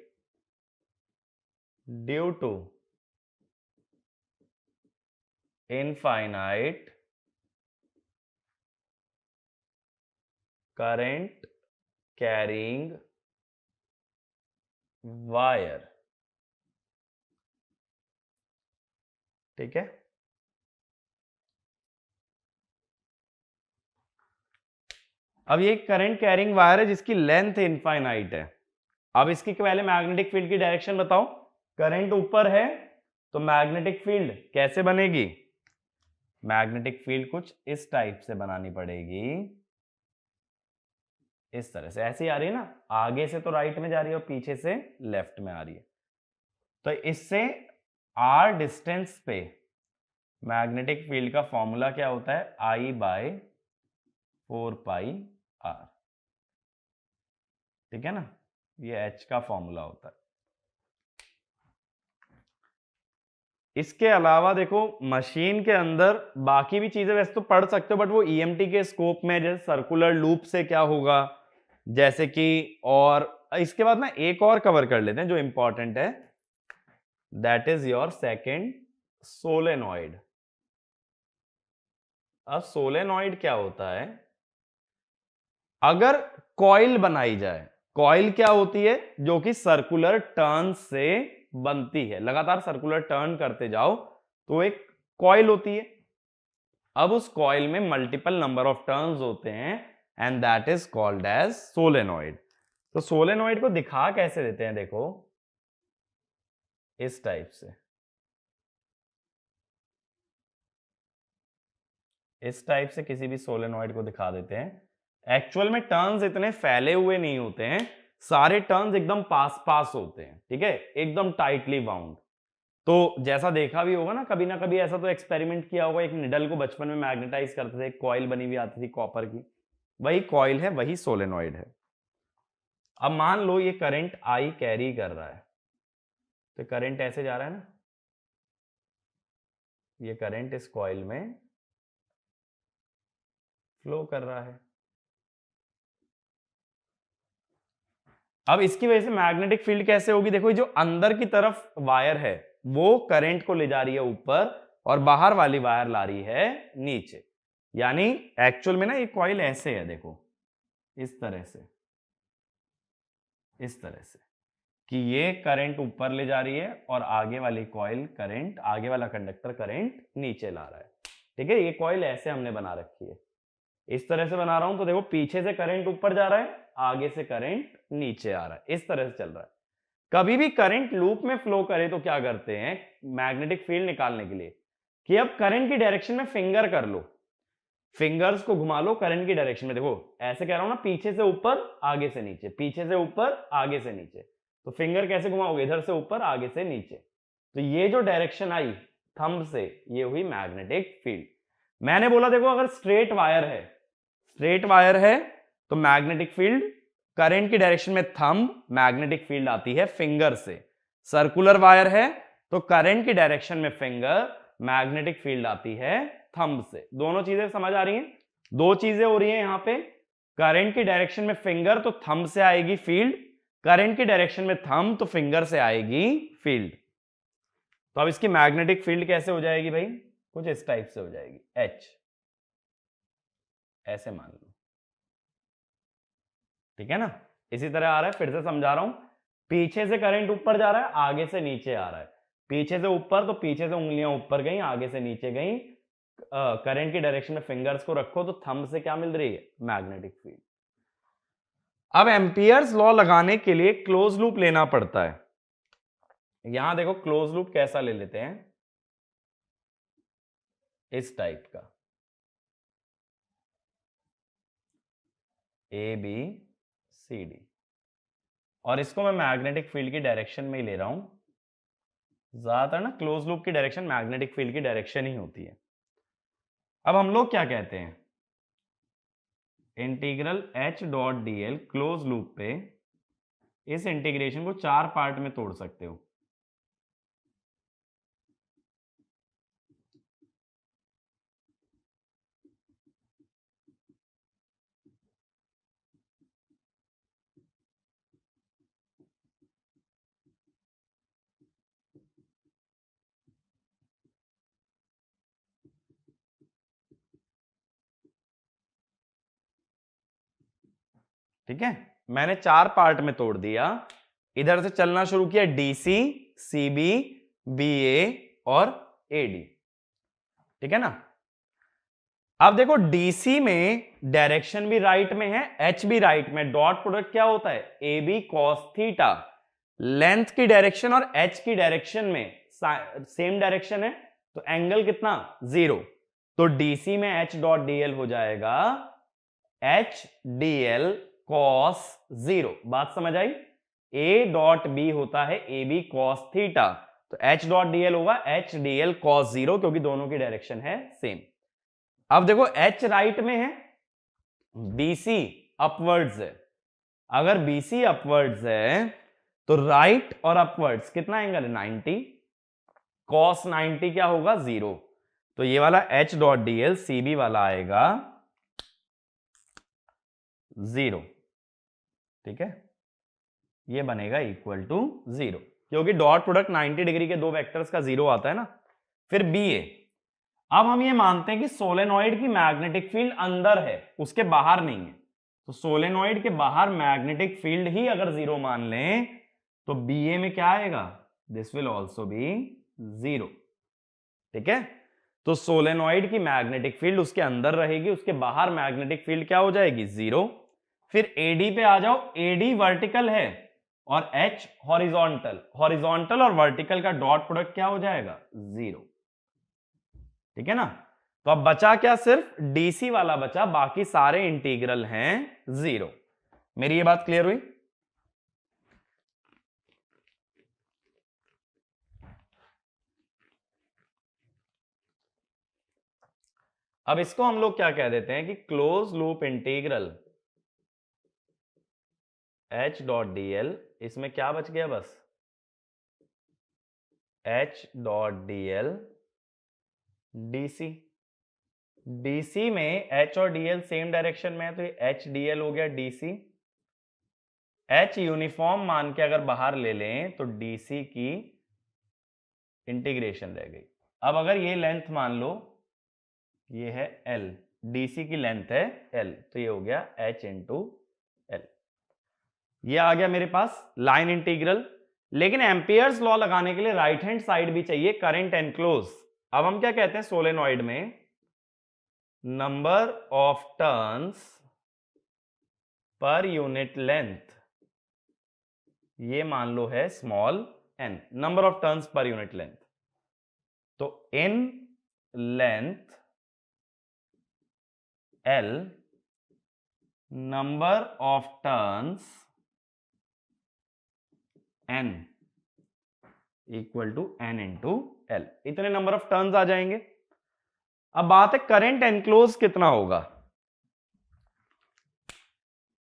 due to infinite current carrying wire. ठीक है, अब ये करंट कैरिंग वायर है जिसकी लेंथ इनफाइनाइट है। अब इसकी पहले मैग्नेटिक फील्ड की डायरेक्शन बताओ। करंट ऊपर है तो मैग्नेटिक फील्ड कैसे बनेगी? मैग्नेटिक फील्ड कुछ इस टाइप से बनानी पड़ेगी, इस तरह से। ऐसी आ रही है ना, आगे से तो राइट में जा रही है और पीछे से लेफ्ट में आ रही है। तो इससे r डिस्टेंस पे मैग्नेटिक फील्ड का फॉर्मूला क्या होता है? I/4πr। ठीक है ना, ये h का फॉर्मूला होता है। इसके अलावा देखो मशीन के अंदर बाकी भी चीजें वैसे तो पढ़ सकते हो, बट वो ईएमटी के स्कोप में, जैसे सर्कुलर लूप से क्या होगा, जैसे कि, और इसके बाद ना एक और कवर कर लेते हैं जो इंपॉर्टेंट है, that is your second solenoid. अब सोलेनॉइड क्या होता है? अगर कॉइल बनाई जाए, कॉइल क्या होती है? जो कि सर्कुलर टर्न से बनती है, लगातार सर्कुलर टर्न करते जाओ तो एक कॉइल होती है। अब उस कॉइल में मल्टीपल नंबर ऑफ टर्न्स होते हैं and that is called as solenoid. तो सोलेनॉइड को दिखा कैसे देते हैं? देखो इस टाइप से, इस टाइप से किसी भी सोलेनॉइड को दिखा देते हैं। एक्चुअल में टर्न्स इतने फैले हुए नहीं होते हैं, सारे टर्न्स एकदम पास पास होते हैं, ठीक है, एकदम टाइटली बाउंड। तो जैसा देखा भी होगा ना कभी ऐसा तो एक्सपेरिमेंट किया होगा, एक निडल को बचपन में मैग्नेटाइज करते थे, एक कॉइल बनी हुई आती थी कॉपर की, वही कॉइल है, वही सोलेनॉइड है। अब मान लो ये करंट आई कैरी कर रहा है, तो करंट ऐसे जा रहा है ना, ये करंट इस कॉइल में फ्लो कर रहा है। अब इसकी वजह से मैग्नेटिक फील्ड कैसे होगी? देखो जो अंदर की तरफ वायर है वो करंट को ले जा रही है ऊपर और बाहर वाली वायर ला रही है नीचे। यानी एक्चुअल में ना ये कॉइल ऐसे है, देखो इस तरह से कि ये करंट ऊपर ले जा रही है और आगे वाली कॉइल करंट, आगे वाला कंडक्टर करंट नीचे ला रहा है। ठीक है, ये कॉइल ऐसे हमने बना रखी है, इस तरह से बना रहा हूं तो देखो पीछे से करंट ऊपर जा रहा है, आगे से करंट नीचे आ रहा है, इस तरह से चल रहा है। कभी भी करंट लूप में फ्लो करे तो क्या करते हैं मैग्नेटिक फील्ड निकालने के लिए कि अब करंट की डायरेक्शन में फिंगर कर लो, फिंगर्स को घुमा लो करंट की डायरेक्शन में। देखो ऐसे कह रहा हूं ना, पीछे से ऊपर आगे से नीचे, पीछे से ऊपर आगे से नीचे, तो फिंगर कैसे घुमाओगे, इधर से ऊपर आगे से नीचे। तो ये जो डायरेक्शन आई थंब से, ये हुई मैग्नेटिक फील्ड। मैंने बोला देखो अगर स्ट्रेट वायर है तो मैग्नेटिक फील्ड करंट की डायरेक्शन में थंब, मैग्नेटिक फील्ड आती है फिंगर से। सर्कुलर वायर है तो करंट की डायरेक्शन में फिंगर, मैग्नेटिक फील्ड आती है थंब से। दोनों चीजें समझ आ रही हैं? दो चीजें हो रही हैं यहां पे, करंट की डायरेक्शन में फिंगर तो थंब से आएगी फील्ड, करंट की डायरेक्शन में थंब तो फिंगर से आएगी फील्ड। तो अब इसकी मैग्नेटिक फील्ड कैसे हो जाएगी भाई, कुछ इस टाइप से हो जाएगी, H ऐसे मान लो। ठीक है ना, इसी तरह आ रहा है, फिर से समझा रहा हूं। पीछे से करंट ऊपर जा रहा है, आगे से नीचे आ रहा है। पीछे से ऊपर तो पीछे से उंगलियां ऊपर गई, आगे से नीचे गई। करंट की डायरेक्शन में फिंगर्स को रखो तो थंब से क्या मिल रही है, मैग्नेटिक फील्ड। अब एम्पियर्स लॉ लगाने के लिए क्लोज लूप लेना पड़ता है। यहां देखो क्लोज लूप कैसा ले लेते हैं, इस टाइप का, ए बी सी डी, और इसको मैं मैग्नेटिक फील्ड की डायरेक्शन में ही ले रहा हूं। ज्यादातर ना क्लोज लूप की डायरेक्शन मैग्नेटिक फील्ड की डायरेक्शन ही होती है। अब हम लोग क्या कहते हैं, integral H dot D L close loop पे इस इंटीग्रेशन को 4 पार्ट में तोड़ सकते हो। ठीक है, मैंने 4 पार्ट में तोड़ दिया। इधर से चलना शुरू किया, डीसी, सीबी, बीए और एडी। ठीक है ना, अब देखो डीसी में डायरेक्शन भी राइट में है, एच भी राइट में, डॉट प्रोडक्ट क्या होता है, A B cos theta. Length की डायरेक्शन और एच की डायरेक्शन में सेम डायरेक्शन है तो एंगल कितना, 0। तो डीसी में एच डॉट डीएल हो जाएगा एच डी एल कॉस 0। बात समझ आई? ए डॉट बी होता है ए बी कॉस थीटा, तो एच डॉट डी एल होगा एच डी एल कॉस 0, क्योंकि दोनों की डायरेक्शन है सेम। अब देखो एच राइट में है, बीसी अपवर्ड्स है। अगर बीसी अपवर्ड्स है तो राइट और अपवर्ड्स कितना एंगल है, 90। कॉस 90 क्या होगा, 0। तो ये वाला H dot D L CB वाला आएगा 0। ठीक है, ये बनेगा इक्वल टू 0, क्योंकि डॉट प्रोडक्ट 90 डिग्री के दो वेक्टर्स का 0 आता है ना। फिर बी ए, अब हम ये मानते हैं कि सोलेनॉइड की मैग्नेटिक फील्ड अंदर है, उसके बाहर नहीं है। तो सोलेनॉइड के बाहर मैग्नेटिक फील्ड ही अगर 0 मान लें तो बी ए में क्या आएगा, दिस विल ऑल्सो बी 0। ठीक है, तो सोलेनॉइड की मैग्नेटिक फील्ड उसके अंदर रहेगी, उसके बाहर मैग्नेटिक फील्ड क्या हो जाएगी, 0। फिर एडी पे आ जाओ, एडी वर्टिकल है और एच हॉरिजॉन्टल, हॉरिजॉन्टल और वर्टिकल का डॉट प्रोडक्ट क्या हो जाएगा, 0। ठीक है ना, तो अब बचा क्या, सिर्फ डीसी वाला बचा, बाकी सारे इंटीग्रल हैं 0। मेरी ये बात क्लियर हुई? अब इसको हम लोग क्या कह देते हैं कि close loop integral H dot D L, इसमें क्या बच गया बस, H dot D L DC. DC में H और डीएल सेम डायरेक्शन में है तो ये एच डीएल हो गया डीसी। H यूनिफॉर्म मान के अगर बाहर ले लें तो डीसी की इंटीग्रेशन रह गई। अब अगर ये लेंथ मान लो, ये है L, डीसी की लेंथ है L, तो ये हो गया H इंटू ये आ गया मेरे पास लाइन इंटीग्रल। लेकिन एम्पियर्स लॉ लगाने के लिए राइट हैंड साइड भी चाहिए, करंट एनक्लोज। अब हम क्या कहते हैं सोलेनॉइड में, number of turns per unit length, ये मान लो है small n, number of turns per unit length. तो in length L, number of turns n equal to n into L, इतने नंबर ऑफ टर्न्स आ जाएंगे। अब बात है करंट एनक्लोज कितना होगा।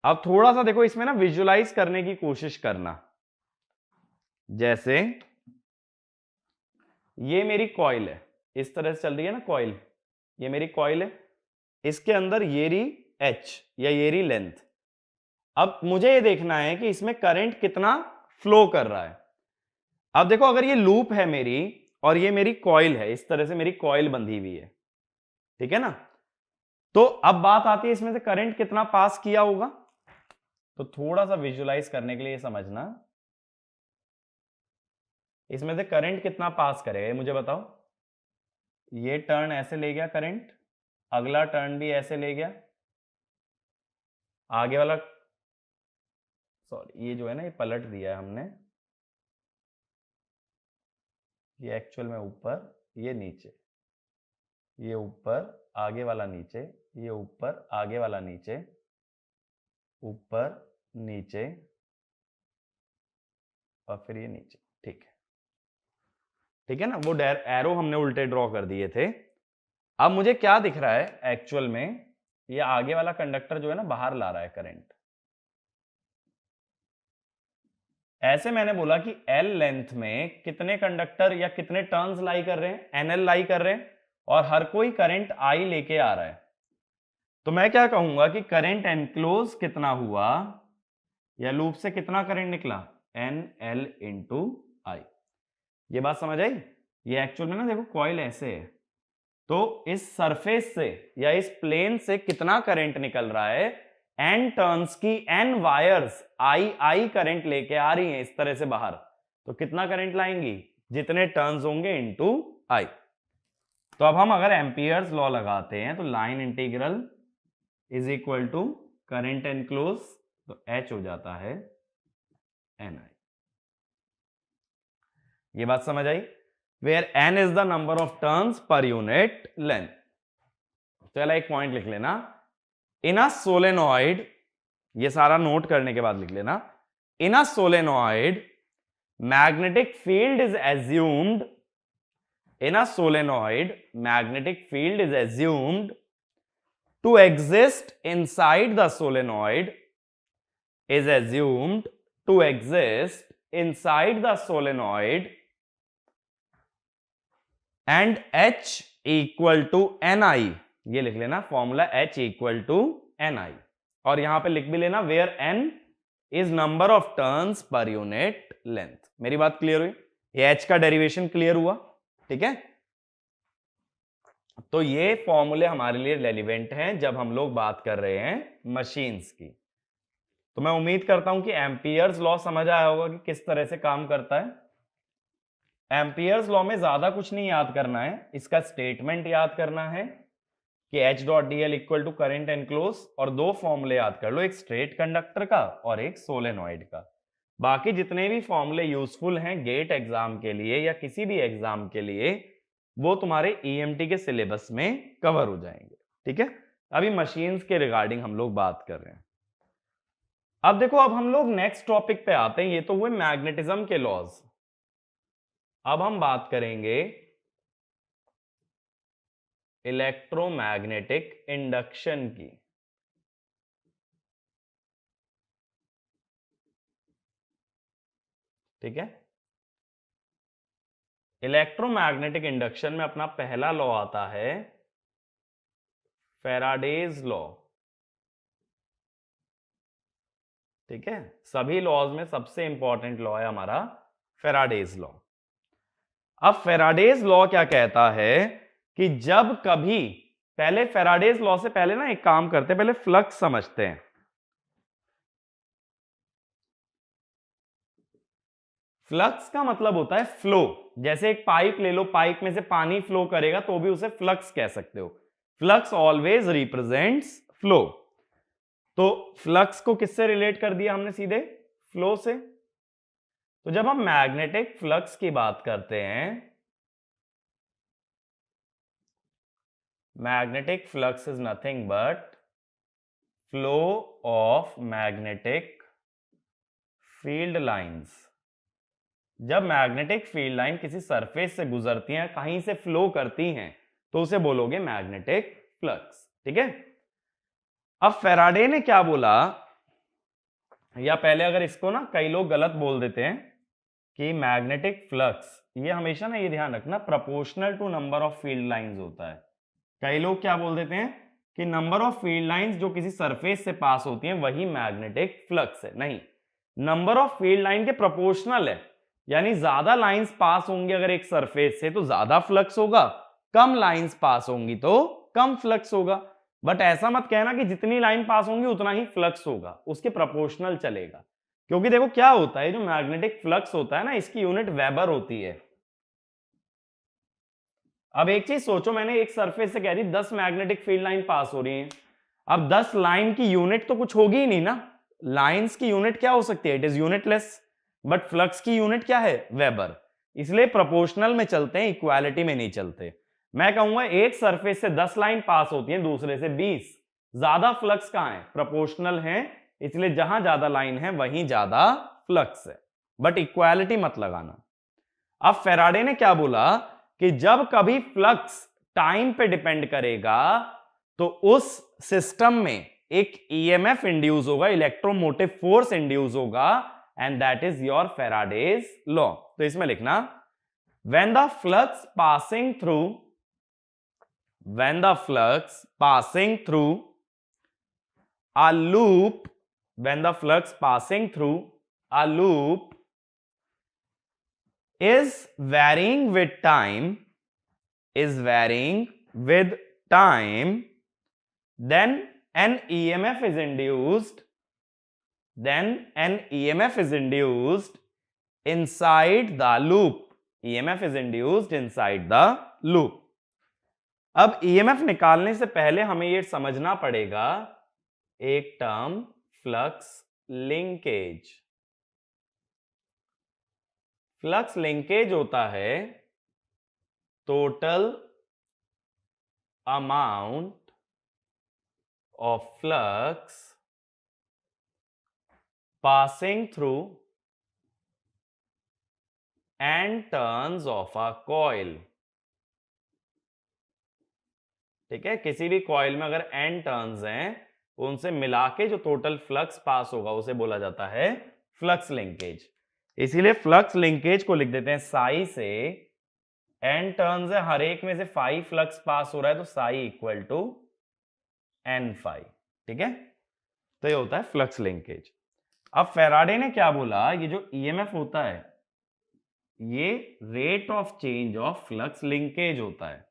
अब थोड़ा सा देखो इसमें ना विजुलाइज करने की कोशिश करना। जैसे ये मेरी कॉइल है, इस तरह से चल रही है ना कॉइल, ये मेरी कॉइल है, इसके अंदर ये रही H या ये रही लेंथ। अब मुझे ये देखना है कि इसमें करंट कितना फ्लो कर रहा है। अब देखो अगर ये लूप है मेरी और ये मेरी कॉइल है, इस तरह से मेरी कॉइल बंधी हुई है, ठीक है ना। तो अब बात आती है इसमें से करंट कितना पास किया होगा। तो थोड़ा सा विजुलाइज करने के लिए समझना, इसमें से करंट कितना पास करेगा मुझे बताओ। ये टर्न ऐसे ले गया करंट, अगला टर्न भी ऐसे ले गया, आगे वाला, सॉरी ये जो है ना ये पलट दिया है हमने, ये एक्चुअल में ऊपर, ये नीचे, ये ऊपर आगे वाला नीचे, ये ऊपर आगे वाला नीचे, ऊपर नीचे और फिर ये नीचे, ठीक है, ठीक है ना। वो एरो हमने उल्टे ड्रॉ कर दिए थे। अब मुझे क्या दिख रहा है एक्चुअल में, ये आगे वाला कंडक्टर जो है ना बाहर ला रहा है करंट। ऐसे मैंने बोला कि L लेंथ में कितने कंडक्टर या कितने टर्न्स लाई कर रहे हैं, NL लाई कर रहे हैं, और हर कोई करंट I लेके आ रहा है। तो मैं क्या कहूंगा कि करंट एनक्लोज कितना हुआ, या लूप से कितना करंट निकला, NL इंटू I। ये बात समझ आई। ये एक्चुअल में ना देखो कॉइल ऐसे है, तो इस सरफेस से या इस प्लेन से कितना करंट निकल रहा है, n टर्न्स की n वायर्स I करंट लेके आ रही हैं इस तरह से बाहर, तो कितना करंट लाएंगी, जितने टर्न्स होंगे इनटू I। तो अब हम अगर एम्पियर्स लॉ लगाते हैं तो line integral is equal to current enclose, तो H हो जाता है Ni। ये बात समझ आई, where n is the number of turns per unit length. चलो एक पॉइंट लिख लेना, इन अ सोलेनॉइड, ये सारा नोट करने के बाद लिख लेना, in a solenoid magnetic field is assumed, in a solenoid magnetic field is assumed to exist inside the solenoid, is assumed to exist inside the solenoid and H equal to Ni। ये लिख लेना formula H equal to Ni, और यहां पे लिख भी लेना where N is number of turns per unit length। मेरी बात क्लियर हुई, ये H का डेरिवेशन क्लियर हुआ, ठीक है। तो ये फॉर्मूले हमारे लिए रेलिवेंट हैं जब हम लोग बात कर रहे हैं मशीन्स की। तो मैं उम्मीद करता हूं कि एम्पियर्स लॉ समझ आया होगा कि किस तरह से काम करता है। एम्पियर्स लॉ में ज्यादा कुछ नहीं याद करना है, इसका स्टेटमेंट याद करना है कि H dot D L equal to current enclose, और दो फॉर्मूले याद कर लो, एक स्ट्रेट कंडक्टर का और एक सोलेनॉइड का। बाकी जितने भी फॉर्मूले यूजफुल हैं गेट एग्जाम के लिए या किसी भी एग्जाम के लिए, वो तुम्हारे EMT के सिलेबस में कवर हो जाएंगे, ठीक है। अभी मशीन्स के रिगार्डिंग हम लोग बात कर रहे हैं। अब देखो, अब हम लोग नेक्स्ट टॉपिक पे आते हैं। ये तो हुए मैग्नेटिज्म के लॉज। अब हम बात करेंगे इलेक्ट्रोमैग्नेटिक इंडक्शन की। ठीक है, इलेक्ट्रोमैग्नेटिक इंडक्शन में अपना पहला लॉ आता है फैराडेज लॉ। ठीक है, सभी लॉज में सबसे इंपॉर्टेंट लॉ है हमारा फैराडेज लॉ। अब फैराडेज लॉ क्या कहता है कि जब कभी, पहले फैराडेज लॉ से पहले ना एक काम करते हैं, पहले फ्लक्स समझते हैं। फ्लक्स का मतलब होता है फ्लो। जैसे एक पाइप ले लो, पाइप में से पानी फ्लो करेगा तो भी उसे फ्लक्स कह सकते हो। Flux always represents flow. तो फ्लक्स को किससे रिलेट कर दिया हमने? सीधे फ्लो से। तो जब हम मैग्नेटिक फ्लक्स की बात करते हैं, magnetic flux is nothing but flow of magnetic field lines. जब मैग्नेटिक फील्ड लाइन किसी सरफेस से गुजरती हैं, कहीं से फ्लो करती हैं, तो उसे बोलोगे मैग्नेटिक फ्लक्स। ठीक है। अब फैराडे ने क्या बोला, या पहले अगर इसको ना कई लोग गलत बोल देते हैं कि मैग्नेटिक फ्लक्स, ये हमेशा ना ये ध्यान रखना, proportional to number of field lines होता है। कई लोग क्या बोल देते हैं कि नंबर ऑफ फील्ड लाइंस जो किसी सरफेस से पास होती हैं वही मैग्नेटिक फ्लक्स है। नहीं, नंबर ऑफ फील्ड लाइन के प्रोपोर्शनल है। यानी ज्यादा लाइंस पास होंगी अगर एक सरफेस से तो ज्यादा फ्लक्स होगा, कम लाइंस पास होंगी तो कम फ्लक्स होगा। बट ऐसा मत कहना कि जितनी लाइन पास होंगी उतना ही फ्लक्स होगा, उसके प्रोपोर्शनल चलेगा। क्योंकि देखो क्या होता है, जो मैग्नेटिक फ्लक्स होता है ना, इसकी यूनिट वेबर होती है। अब एक चीज सोचो, मैंने एक सरफेस से कह दी 10 मैग्नेटिक फील्ड लाइन पास हो रही हैं। अब 10 लाइन की यूनिट तो कुछ होगी ही नहीं ना। लाइंस की यूनिट क्या हो सकती है? It is unitless. But flux की यूनिट क्या है? वेबर। इसलिए प्रोपोर्शनल में चलते हैं, इक्वालिटी में नहीं चलते। मैं कहूंगा एक सरफेस से 10 लाइन पास होती है, दूसरे से 20। ज्यादा फ्लक्स कहां है? प्रोपोर्शनल है। इसलिए जहां ज्यादा लाइन है वहीं ज्यादा फ्लक्स है। बट इक्वालिटी मत लगाना। अब फेराडे ने क्या बोला कि जब कभी फ्लक्स टाइम पे डिपेंड करेगा तो उस सिस्टम में एक ईएमएफ इंड्यूस होगा, इलेक्ट्रोमोटिव फोर्स इंड्यूस होगा, and that is your Faraday's law. तो इसमें लिखना, when the flux passing through, when the flux passing through a loop, when the flux passing through a loop is varying with time, is varying with time, then an EMF is induced, then an EMF is induced inside the loop. EMF is induced inside the loop. अब EMF निकालने से पहले हमें यह समझना पड़ेगा एक term, flux linkage. Flux linkage होता है total amount of flux passing through an turns of a coil. ठीक है, किसी भी कॉइल में अगर एन टर्न्स हैं, उनसे मिला के जो टोटल फ्लक्स पास होगा उसे बोला जाता है फ्लक्स लिंकेज। इसीलिए फ्लक्स लिंकेज को लिख देते हैं साई से। एन टर्न्स है, हर एक में से 5 फ्लक्स पास हो रहा है, तो psi equal to N phi. ठीक है, तो ये होता है फ्लक्स लिंकेज। अब फेराडे ने क्या बोला, ये जो ईएमएफ होता है ये rate of change of flux linkage होता है,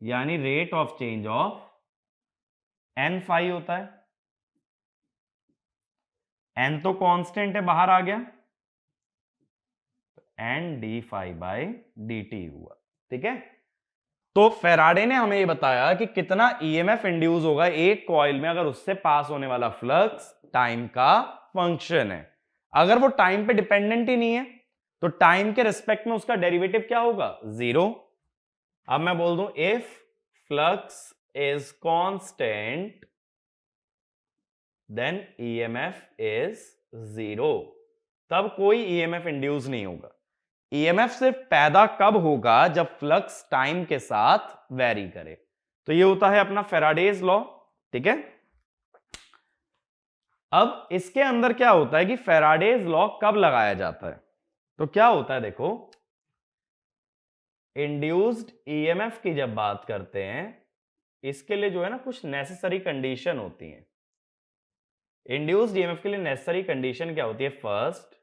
यानी rate of change of n phi होता है। एन तो कांस्टेंट है, बाहर आ गया, n D phi by d t हुआ। ठीक है, तो फेराडे ने हमें ये बताया कि कितना ईएमएफ इंड्यूस होगा एक कॉइल में अगर उससे पास होने वाला फ्लक्स टाइम का फंक्शन है। अगर वो टाइम पे डिपेंडेंट ही नहीं है तो टाइम के रिस्पेक्ट में उसका डेरिवेटिव क्या होगा? 0। अब मैं बोल दूं if flux is constant then EMF is 0। तब कोई ईएमएफ इंड्यूस नहीं होगा। ईएमएफ सिर्फ पैदा कब होगा? जब फ्लक्स टाइम के साथ वेरी करे। तो ये होता है अपना फेराडेज लॉ। ठीक है, अब इसके अंदर क्या होता है कि फेराडेज लॉ कब लगाया जाता है? तो क्या होता है देखो, इंड्यूस्ड ईएमएफ की जब बात करते हैं, इसके लिए जो है ना कुछ नेसेसरी कंडीशन होती हैं। इंड्यूस्ड ईएमएफ के लिए नेसेसरी कंडीशन क्या होती है? फर्स्ट,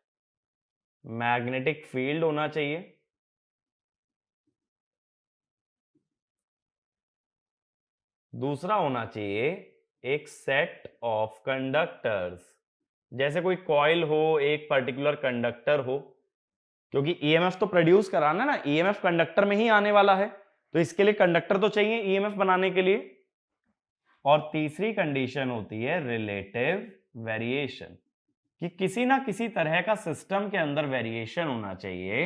मैग्नेटिक फील्ड होना चाहिए। दूसरा होना चाहिए एक सेट ऑफ कंडक्टर्स जैसे कोई कॉइल हो, एक पर्टिकुलर कंडक्टर हो, क्योंकि ईएमएफ तो प्रोड्यूस कराना ना, ईएमएफ कंडक्टर में ही आने वाला है, तो इसके लिए कंडक्टर तो चाहिए ईएमएफ बनाने के लिए। और तीसरी कंडीशन होती है रिलेटिव वेरिएशन, कि किसी ना किसी तरह का सिस्टम के अंदर वेरिएशन होना चाहिए।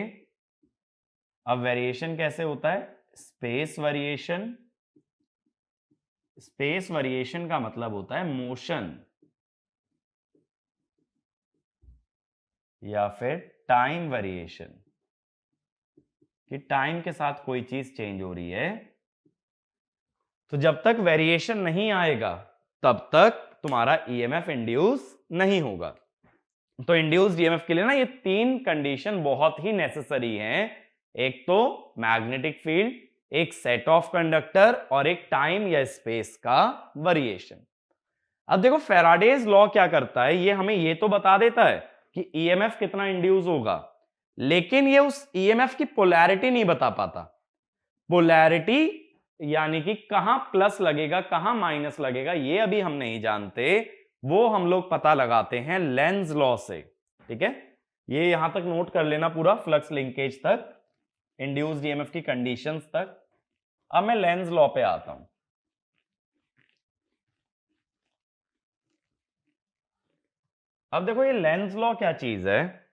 अब वेरिएशन कैसे होता है? Space variation. स्पेस वेरिएशन का मतलब होता है मोशन, या फिर टाइम वेरिएशन, कि टाइम के साथ कोई चीज चेंज हो रही है। तो जब तक वेरिएशन नहीं आएगा तब तक तुम्हारा ईएमएफ इंड्यूस नहीं होगा। तो इंड्यूस्ड ईएमएफ के लिए ना ये तीन कंडीशन बहुत ही नेसेसरी हैं। एक तो मैग्नेटिक फील्ड, एक सेट ऑफ कंडक्टर, और एक टाइम या स्पेस का वेरिएशन। अब देखो फैराडेज लॉ क्या करता है, ये हमें ये तो बता देता है कि ईएमएफ कितना इंड्यूस होगा, लेकिन ये उस ईएमएफ की पोलैरिटी नहीं बता पाता। पोलैरिटी यानी कि कहां प्लस लगेगा कहां माइनस लगेगा ये अभी हम नहीं जानते, वो हम लोग पता लगाते हैं लेंज लॉ से। ठीक है, ये यहां तक नोट कर लेना पूरा, फ्लक्स लिंकेज तक, इंड्यूस्ड ईएमएफ की कंडीशंस तक। अब मैं लेंज लॉ पे आता हूं। अब देखो ये लेंज लॉ क्या चीज है।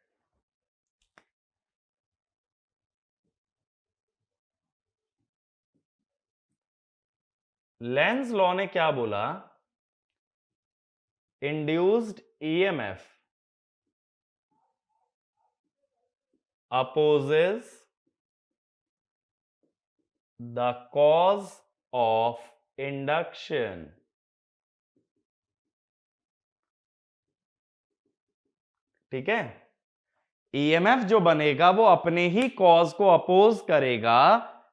लेंज लॉ ने क्या बोला, induced EMF opposes the cause of induction। ठीक है, ईएमएफ जो बनेगा वो अपने ही कॉज को अपोज करेगा,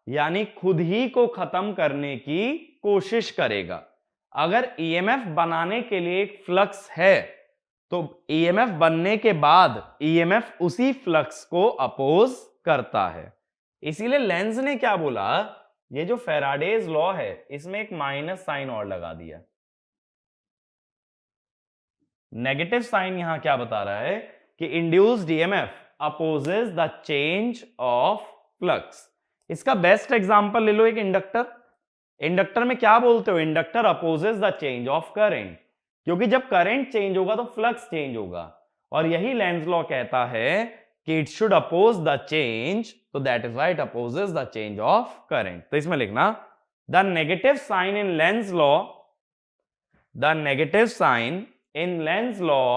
यानी खुद ही को खत्म करने की कोशिश करेगा। अगर ईएमएफ बनाने के लिए एक फ्लक्स है तो ईएमएफ बनने के बाद ईएमएफ उसी फ्लक्स को अपोज करता है। इसीलिए लेंज ने क्या बोला, ये जो फैराडेज लॉ है इसमें एक माइनस साइन और लगा दिया। नेगेटिव साइन यहां क्या बता रहा है कि induced EMF opposes the change of flux. इसका बेस्ट एग्जांपल ले लो, एक इंडक्टर। इंडक्टर में क्या बोलते हो, inductor opposes the change of current, क्योंकि जब करंट चेंज होगा तो फ्लक्स चेंज होगा, और यही लेंज लॉ कहता है कि it should oppose the change, तो that is why it opposes the change of current. तो इसमें लिखना the negative sign in Lenz law, the negative sign in Lenz law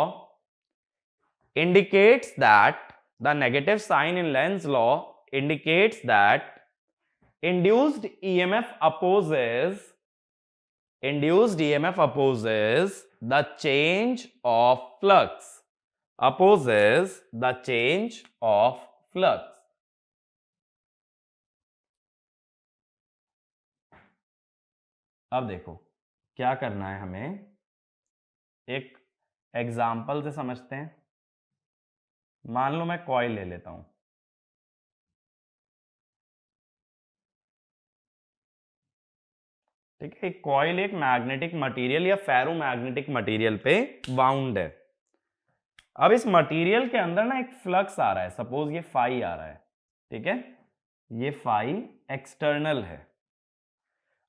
indicates that the negative sign in Lenz law indicates that induced EMF opposes the change of flux, opposes the change of flux। अब देखो क्या करना है हमें, एक example से समझते हैं। मान लो मैं कॉइल ले लेता हूं। ठीक है, कॉइल एक मैग्नेटिक मटेरियल या फेरो मैग्नेटिक मटेरियल पे बाउंड है। अब इस मटेरियल के अंदर ना एक फ्लक्स आ रहा है, सपोज ये फाई आ रहा है। ठीक है, ये फाई एक्सटर्नल है।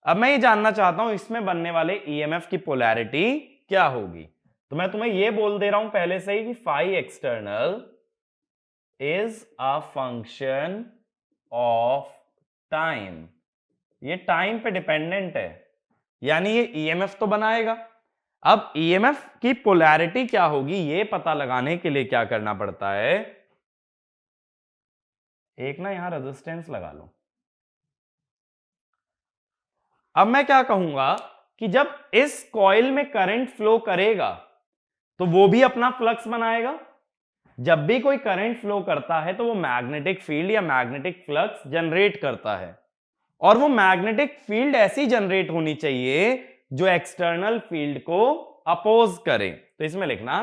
अब मैं ये जानना चाहता हूं इसमें बनने वाले ईएमएफ की पोलैरिटी क्या होगी। तो मैं तुम्हें ये बोल दे रहा हूं पहले से ही कि phi external is a function of time. ये टाइम पे डिपेंडेंट है, यानी ये ईएमएफ तो बनाएगा। अब ईएमएफ की पोलैरिटी क्या होगी ये पता लगाने के लिए क्या करना पड़ता है, एक ना यहां रेजिस्टेंस लगा लो। अब मैं क्या कहूंगा कि जब इस कॉइल में करंट फ्लो करेगा तो वो भी अपना फ्लक्स बनाएगा। जब भी कोई करंट फ्लो करता है तो वो मैग्नेटिक फील्ड या मैग्नेटिक फ्लक्स जनरेट करता है, और वो मैग्नेटिक फील्ड ऐसी जनरेट होनी चाहिए जो एक्सटर्नल फील्ड को अपोज करे। तो इसमें लिखना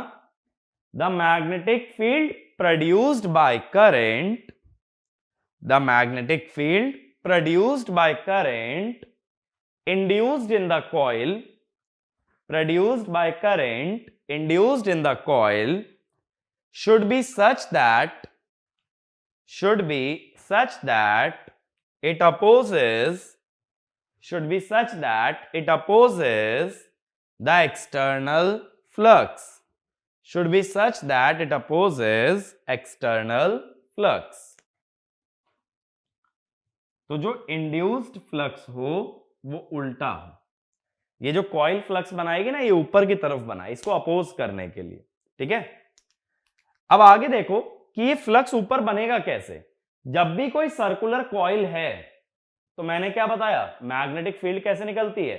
the magnetic field produced by current, the magnetic field produced by current induced in the coil, produced by current induced in the coil should be such that it opposes the external flux. तो जो induced flux हो वो उल्टा हो। ये जो coil flux बनाएगी ना, ये ऊपर की तरफ बनाए, इसको अपोज करने के लिए। ठीक है, अब आगे देखो कि ये फ्लक्स ऊपर बनेगा कैसे। जब भी कोई सर्कुलर कॉइल है तो मैंने क्या बताया, मैग्नेटिक फील्ड कैसे निकलती है,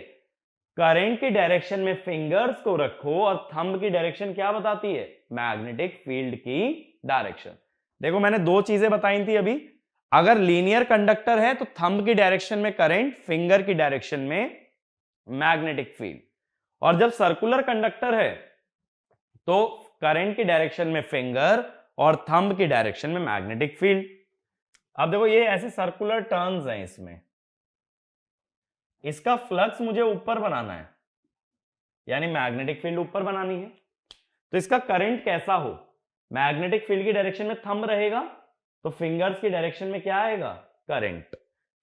करंट की डायरेक्शन में फिंगर्स को रखो और थंब की डायरेक्शन क्या बताती है, मैग्नेटिक फील्ड की डायरेक्शन। देखो मैंने दो चीजें बताई थी अभी, अगर लीनियर कंडक्टर है तो थंब की डायरेक्शन में करंट, फिंगर की डायरेक्शन में मैग्नेटिक फील्ड, और जब सर्कुलर कंडक्टर है तो करंट की डायरेक्शन में फिंगर और थंब की डायरेक्शन में मैग्नेटिक फील्ड। अब देखो ये ऐसे सर्कुलर टर्न्स हैं, इसमें इसका फ्लक्स मुझे ऊपर बनाना है, यानी मैग्नेटिक फील्ड ऊपर बनानी है। तो इसका करंट कैसा हो, मैग्नेटिक फील्ड की डायरेक्शन में थंब रहेगा तो फिंगर्स की डायरेक्शन में क्या आएगा, करंट।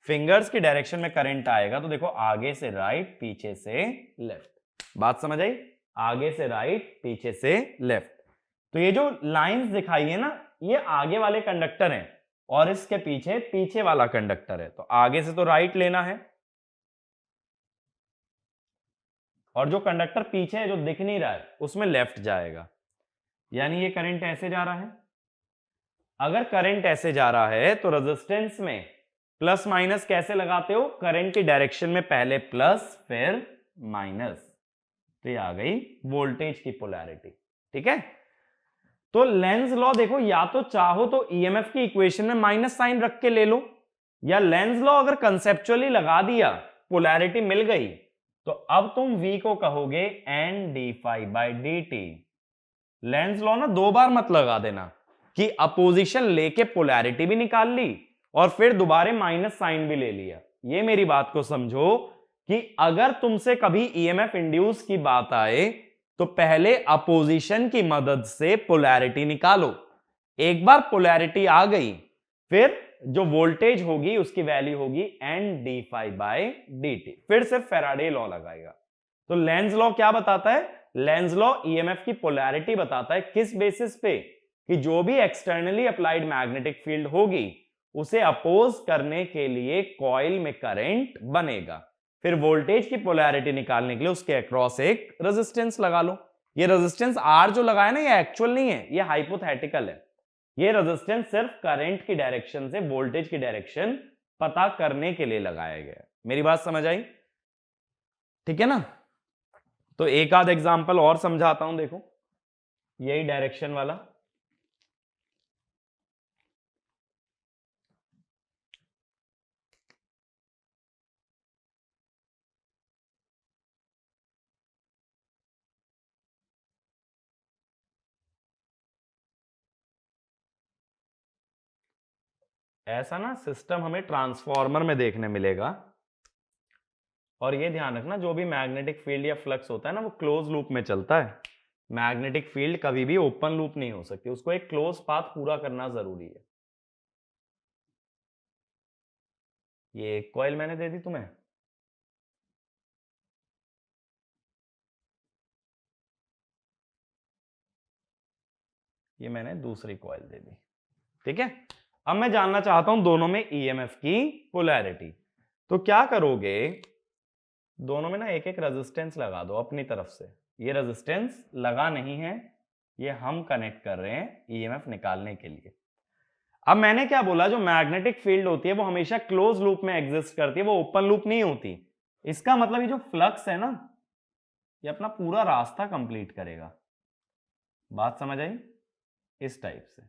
फिंगर्स की डायरेक्शन में करंट आएगा तो देखो आगे से राइट, पीछे से लेफ्ट। बात समझ आई, आगे से राइट, पीछे से लेफ्ट। तो ये जो लाइंस दिखाई है ना, ये आगे वाले कंडक्टर हैं और इसके पीछे पीछे वाला कंडक्टर है। तो आगे से तो राइट लेना है और जो कंडक्टर पीछे है जो दिख नहीं रहा है उसमें लेफ्ट जाएगा, यानी ये करंट ऐसे जा रहा है। अगर करंट ऐसे जा रहा है तो रेजिस्टेंस में प्लस माइनस कैसे लगाते हो, करंट की डायरेक्शन में पहले प्लस फिर माइनस। तो ये आ गई वोल्टेज की पोलैरिटी। ठीक है, तो लेंज लॉ देखो, या तो चाहो तो ईएमएफ की इक्वेशन में माइनस साइन रख के ले लो, या लेंज लॉ अगर कंसेप्चुअली लगा दिया, पोलैरिटी मिल गई, तो अब तुम V को कहोगे n d phi by d T. Lenz law ना दो बार मत लगा देना कि अपोजिशन लेके पोलैरिटी भी निकाल ली और फिर दोबारा माइनस साइन भी ले लिया। ये मेरी बात को समझो कि अगर तुमसे कभी ईएमएफ इंड्यूस की बात आए तो पहले अपोजिशन की मदद से पोलैरिटी निकालो। एक बार पोलैरिटी आ गई फिर जो वोल्टेज होगी उसकी वैल्यू होगी n d phi by dt, फिर से फैराडे लॉ लगाएगा। तो लेंज लॉ क्या बताता है, लेंज लॉ ईएमएफ की पोलैरिटी बताता है। किस बेसिस पे, कि जो भी एक्सटर्नली अप्लाइड मैग्नेटिक फील्ड होगी उसे अपोज करने के लिए कॉइल में करंट बनेगा। फिर वोल्टेज की पोलैरिटी निकालने के लिए उसके अक्रॉस एक रेजिस्टेंस लगा लो। ये रेजिस्टेंस R जो लगाया ना, ये एक्चुअल नहीं है, ये हाइपोथेटिकल है। ये रेजिस्टेंस सिर्फ करंट की डायरेक्शन से वोल्टेज की डायरेक्शन पता करने के लिए लगाया गया। मेरी बात समझ आई, ठीक है ना। तो एक आध एग्जांपल और समझाता हूं, देखो यही डायरेक्शन वाला। ऐसा ना सिस्टम हमें ट्रांसफॉर्मर में देखने मिलेगा। और ये ध्यान रखना, जो भी मैग्नेटिक फील्ड या फ्लक्स होता है ना, वो क्लोज लूप में चलता है। मैग्नेटिक फील्ड कभी भी ओपन लूप नहीं हो सकती, उसको एक क्लोज पाथ पूरा करना जरूरी है। ये एक कॉइल मैंने दे दी तुम्हें, ये मैंने दूसरी कॉइल दे दी। ठीक है, अब मैं जानना चाहता हूं दोनों में ईएमएफ की पोलैरिटी। तो क्या करोगे, दोनों में ना एक एक रेजिस्टेंस लगा दो अपनी तरफ से। ये रेजिस्टेंस लगा नहीं है, ये हम कनेक्ट कर रहे हैं ईएमएफ निकालने के लिए। अब मैंने क्या बोला, जो मैग्नेटिक फील्ड होती है वो हमेशा क्लोज लूप में एग्जिस्ट करती है, वो ओपन लूप नहीं होती। इसका मतलब ये जो फ्लक्स है ना, ये अपना पूरा रास्ता कंप्लीट करेगा। बात समझ आई, इस टाइप से।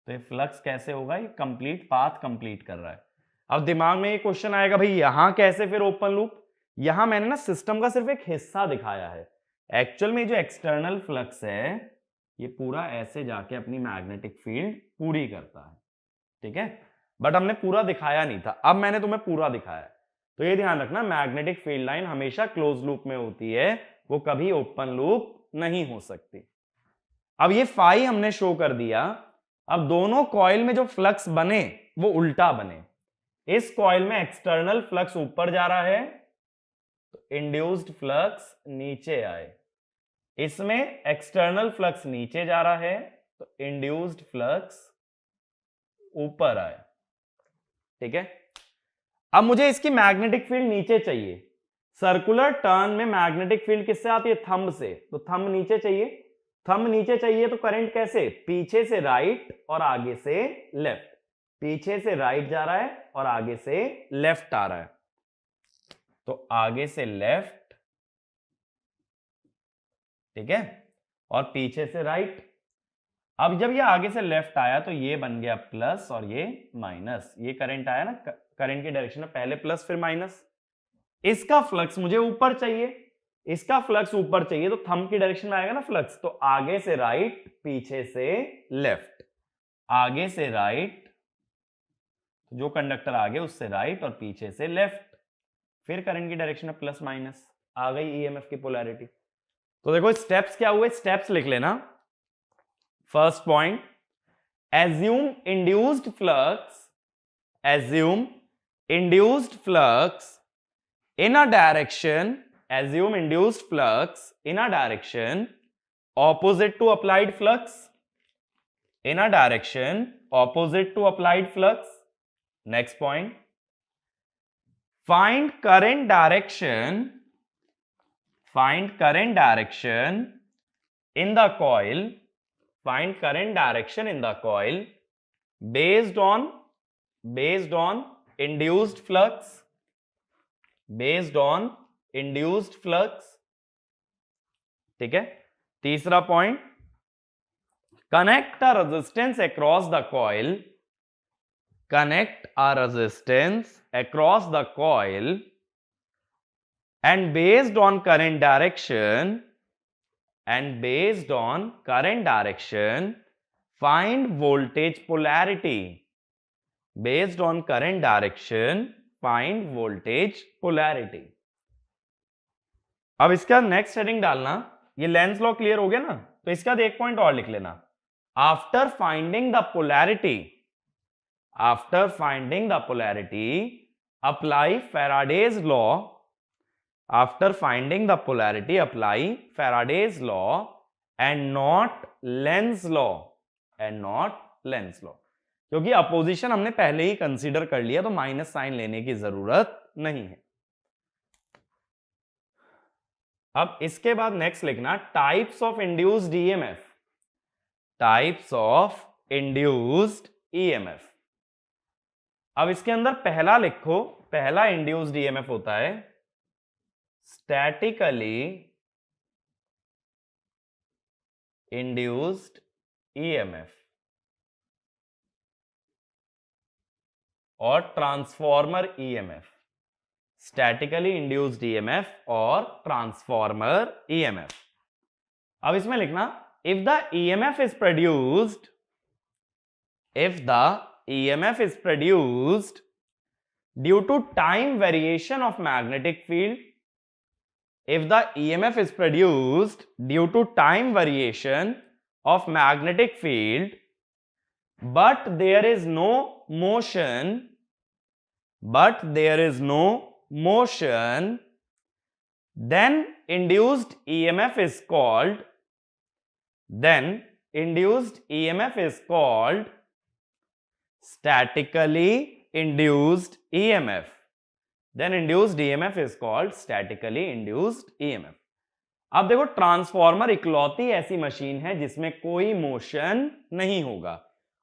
तो ये फ्लक्स कैसे होगा, ये कंप्लीट पाथ कंप्लीट कर रहा है। अब दिमाग में ये क्वेश्चन आएगा, भाई यहां कैसे फिर ओपन लूप। यहां मैंने ना सिस्टम का सिर्फ एक हिस्सा दिखाया है। एक्चुअल में जो एक्सटर्नल फ्लक्स है ये पूरा ऐसे जाके अपनी मैग्नेटिक फील्ड पूरी करता है। ठीक है, बट हमने पूरा दिखाया नहीं था, अब मैंने तुम्हें पूरा दिखाया है। तो ये ध्यान रखना, मैग्नेटिक फील्ड लाइन हमेशा क्लोज लूप में होती है, वो कभी ओपन लूप नहीं हो सकती। अब ये फाई हमने शो कर दिया। अब दोनों कॉइल में जो फ्लक्स बने वो उल्टा बने। इस कॉइल में एक्सटर्नल फ्लक्स ऊपर जा रहा है तो इंड्यूस्ड फ्लक्स नीचे आए, इसमें एक्सटर्नल फ्लक्स नीचे जा रहा है तो इंड्यूस्ड फ्लक्स ऊपर आए। ठीक है, अब मुझे इसकी मैग्नेटिक फील्ड नीचे चाहिए। सर्कुलर टर्न में मैग्नेटिक फील्ड किससे आती है? थंब से, तो थंब नीचे चाहिए। थंब नीचे चाहिए तो करंट कैसे? पीछे से राइट और आगे से लेफ्ट। पीछे से राइट जा रहा है और आगे से लेफ्ट आ रहा है, तो आगे से लेफ्ट, ठीक है, और पीछे से राइट। अब जब ये आगे से लेफ्ट आया तो ये बन गया प्लस और ये माइनस। ये करंट आया ना, करंट की डायरेक्शन में पहले प्लस फिर माइनस। इसका फ्लक्स मुझे ऊपर चाहिए, इसका फ्लक्स ऊपर चाहिए तो थंब की डायरेक्शन में आएगा ना फ्लक्स, तो आगे से राइट, पीछे से लेफ्ट। आगे से राइट, जो कंडक्टर आगे उससे राइट और पीछे से लेफ्ट। फिर करंट की डायरेक्शन में प्लस माइनस, आ गई ईएमएफ की पोलैरिटी। तो देखो स्टेप्स क्या हुए, स्टेप्स लिख लेना। First point, assume induced flux, assume induced flux in a direction, assume induced flux in a direction opposite to applied flux, in a direction opposite to applied flux. Next point, find current direction, find current direction in the coil, find current direction in the coil based on induced flux, based on induced flux। ठीक है, तीसरा point, connect a resistance across the coil, connect a resistance across the coil and based on current direction, and based on current direction find voltage polarity, based on current direction find voltage polarity। अब इसका next heading डालना, ये Lenz law clear हो गया ना, तो इसका एक पॉइंट और लिख लेना। After finding the polarity, after finding the polarity apply Faraday's law, after finding the polarity apply Faraday's law and not Lenz's law, and not Lenz's law, क्योंकि अपोजिशन हमने पहले ही कंसीडर कर लिया तो माइनस साइन लेने की जरूरत नहीं है। अब इसके बाद नेक्स्ट लिखना types of induced EMF, types of induced EMF. अब इसके अंदर पहला लिखो, पहला इंड्यूस्ड ईएमएफ होता है statically induced EMF और transformer EMF, statically induced EMF और ट्रांसफॉर्मर EMF। अब इसमें लिखना if the EMF is produced, if the EMF is produced due to time variation of magnetic field, if the EMF is produced due to time variation of magnetic field but there is no motion, but there is no motion, then induced EMF is called, then induced EMF is called statically induced EMF, then induced EMF is called statically induced EMF। अब देखो transformer इकलौती ऐसी machine है जिसमें कोई motion नहीं होगा,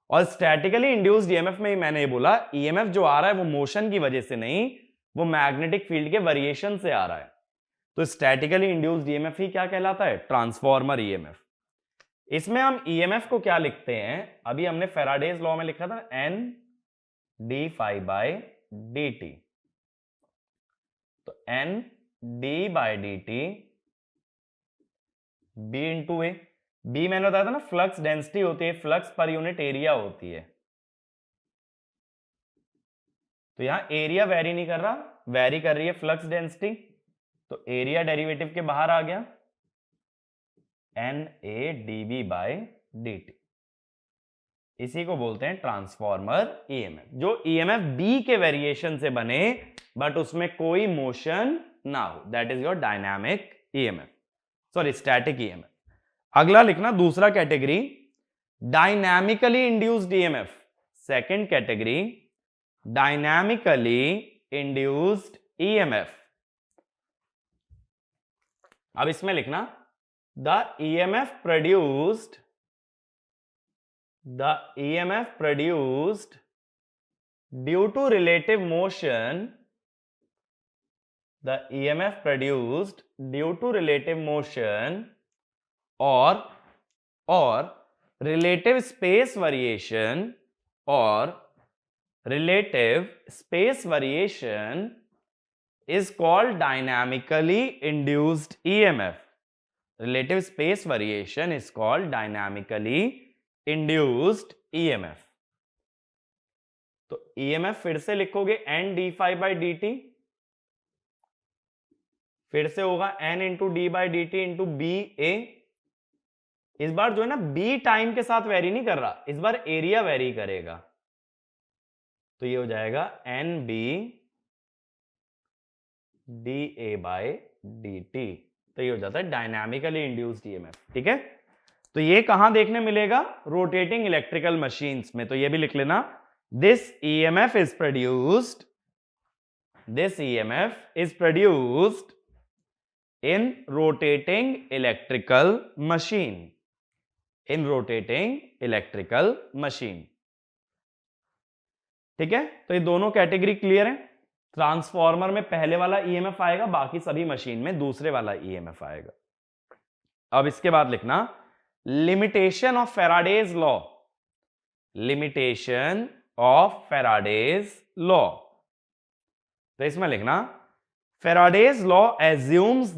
और स्टैटिकली इंड्यूस्ड ईएमएफ में ही मैंने ये बोला ईएमएफ जो आ रहा है वो मोशन की वजह से नहीं, वो मैग्नेटिक फील्ड के वेरिएशन से आ रहा है। तो स्टैटिकली इंड्यूस्ड ईएमएफ ही क्या कहलाता है? Transformer EMF. इसमें हम ईएमएफ को क्या लिखते हैं? अभी हमने फैराडेज लॉ में लिखा था N D phi by D T, तो N D by D T B into A. B मैंने बताया था ना फ्लक्स डेंसिटी होती है, फ्लक्स पर यूनिट एरिया होती है। तो यहां एरिया वेरी नहीं कर रहा, वेरी कर रही है फ्लक्स डेंसिटी, तो एरिया डेरिवेटिव के बाहर आ गया। NAdB/dt। इसी को बोलते हैं ट्रांसफॉर्मर ईएमएफ, जो ईएमएफ बी के वेरिएशन से बने बट उसमें कोई मोशन ना हो, that is your dynamic EMF, sorry static EMF. अगला लिखना दूसरा category, dynamically induced EMF. Second category, dynamically induced EMF. अब इसमें लिखना the EMF produced due to relative motion, the EMF produced due to relative motion or relative space variation is called dynamically induced EMF. Relative space variation is called dynamically induced EMF। तो EMF फिर से लिखोगे NdΦ/dt, फिर से होगा N into D/dt into BA। इस बार जो है ना B टाइम के साथ वेरी नहीं कर रहा, इस बार एरिया वेरी करेगा, तो ये हो जाएगा NB dA/dt। तो ये हो जाता है डायनामिकली इंड्यूस्ड ईएमएफ। ठीक है, तो ये कहां देखने मिलेगा? रोटेटिंग इलेक्ट्रिकल मशीन्स में। तो ये भी लिख लेना, this EMF is produced in rotating electrical machine. ठीक है, तो ये दोनों कैटेगरी क्लियर है। ट्रांसफॉर्मर में पहले वाला ईएमएफ आएगा, बाकी सभी मशीन में दूसरे वाला ईएमएफ आएगा। अब इसके बाद लिखना लिमिटेशन ऑफ फैराडेज लॉ। तो इसमें लिखना Faraday's law assumes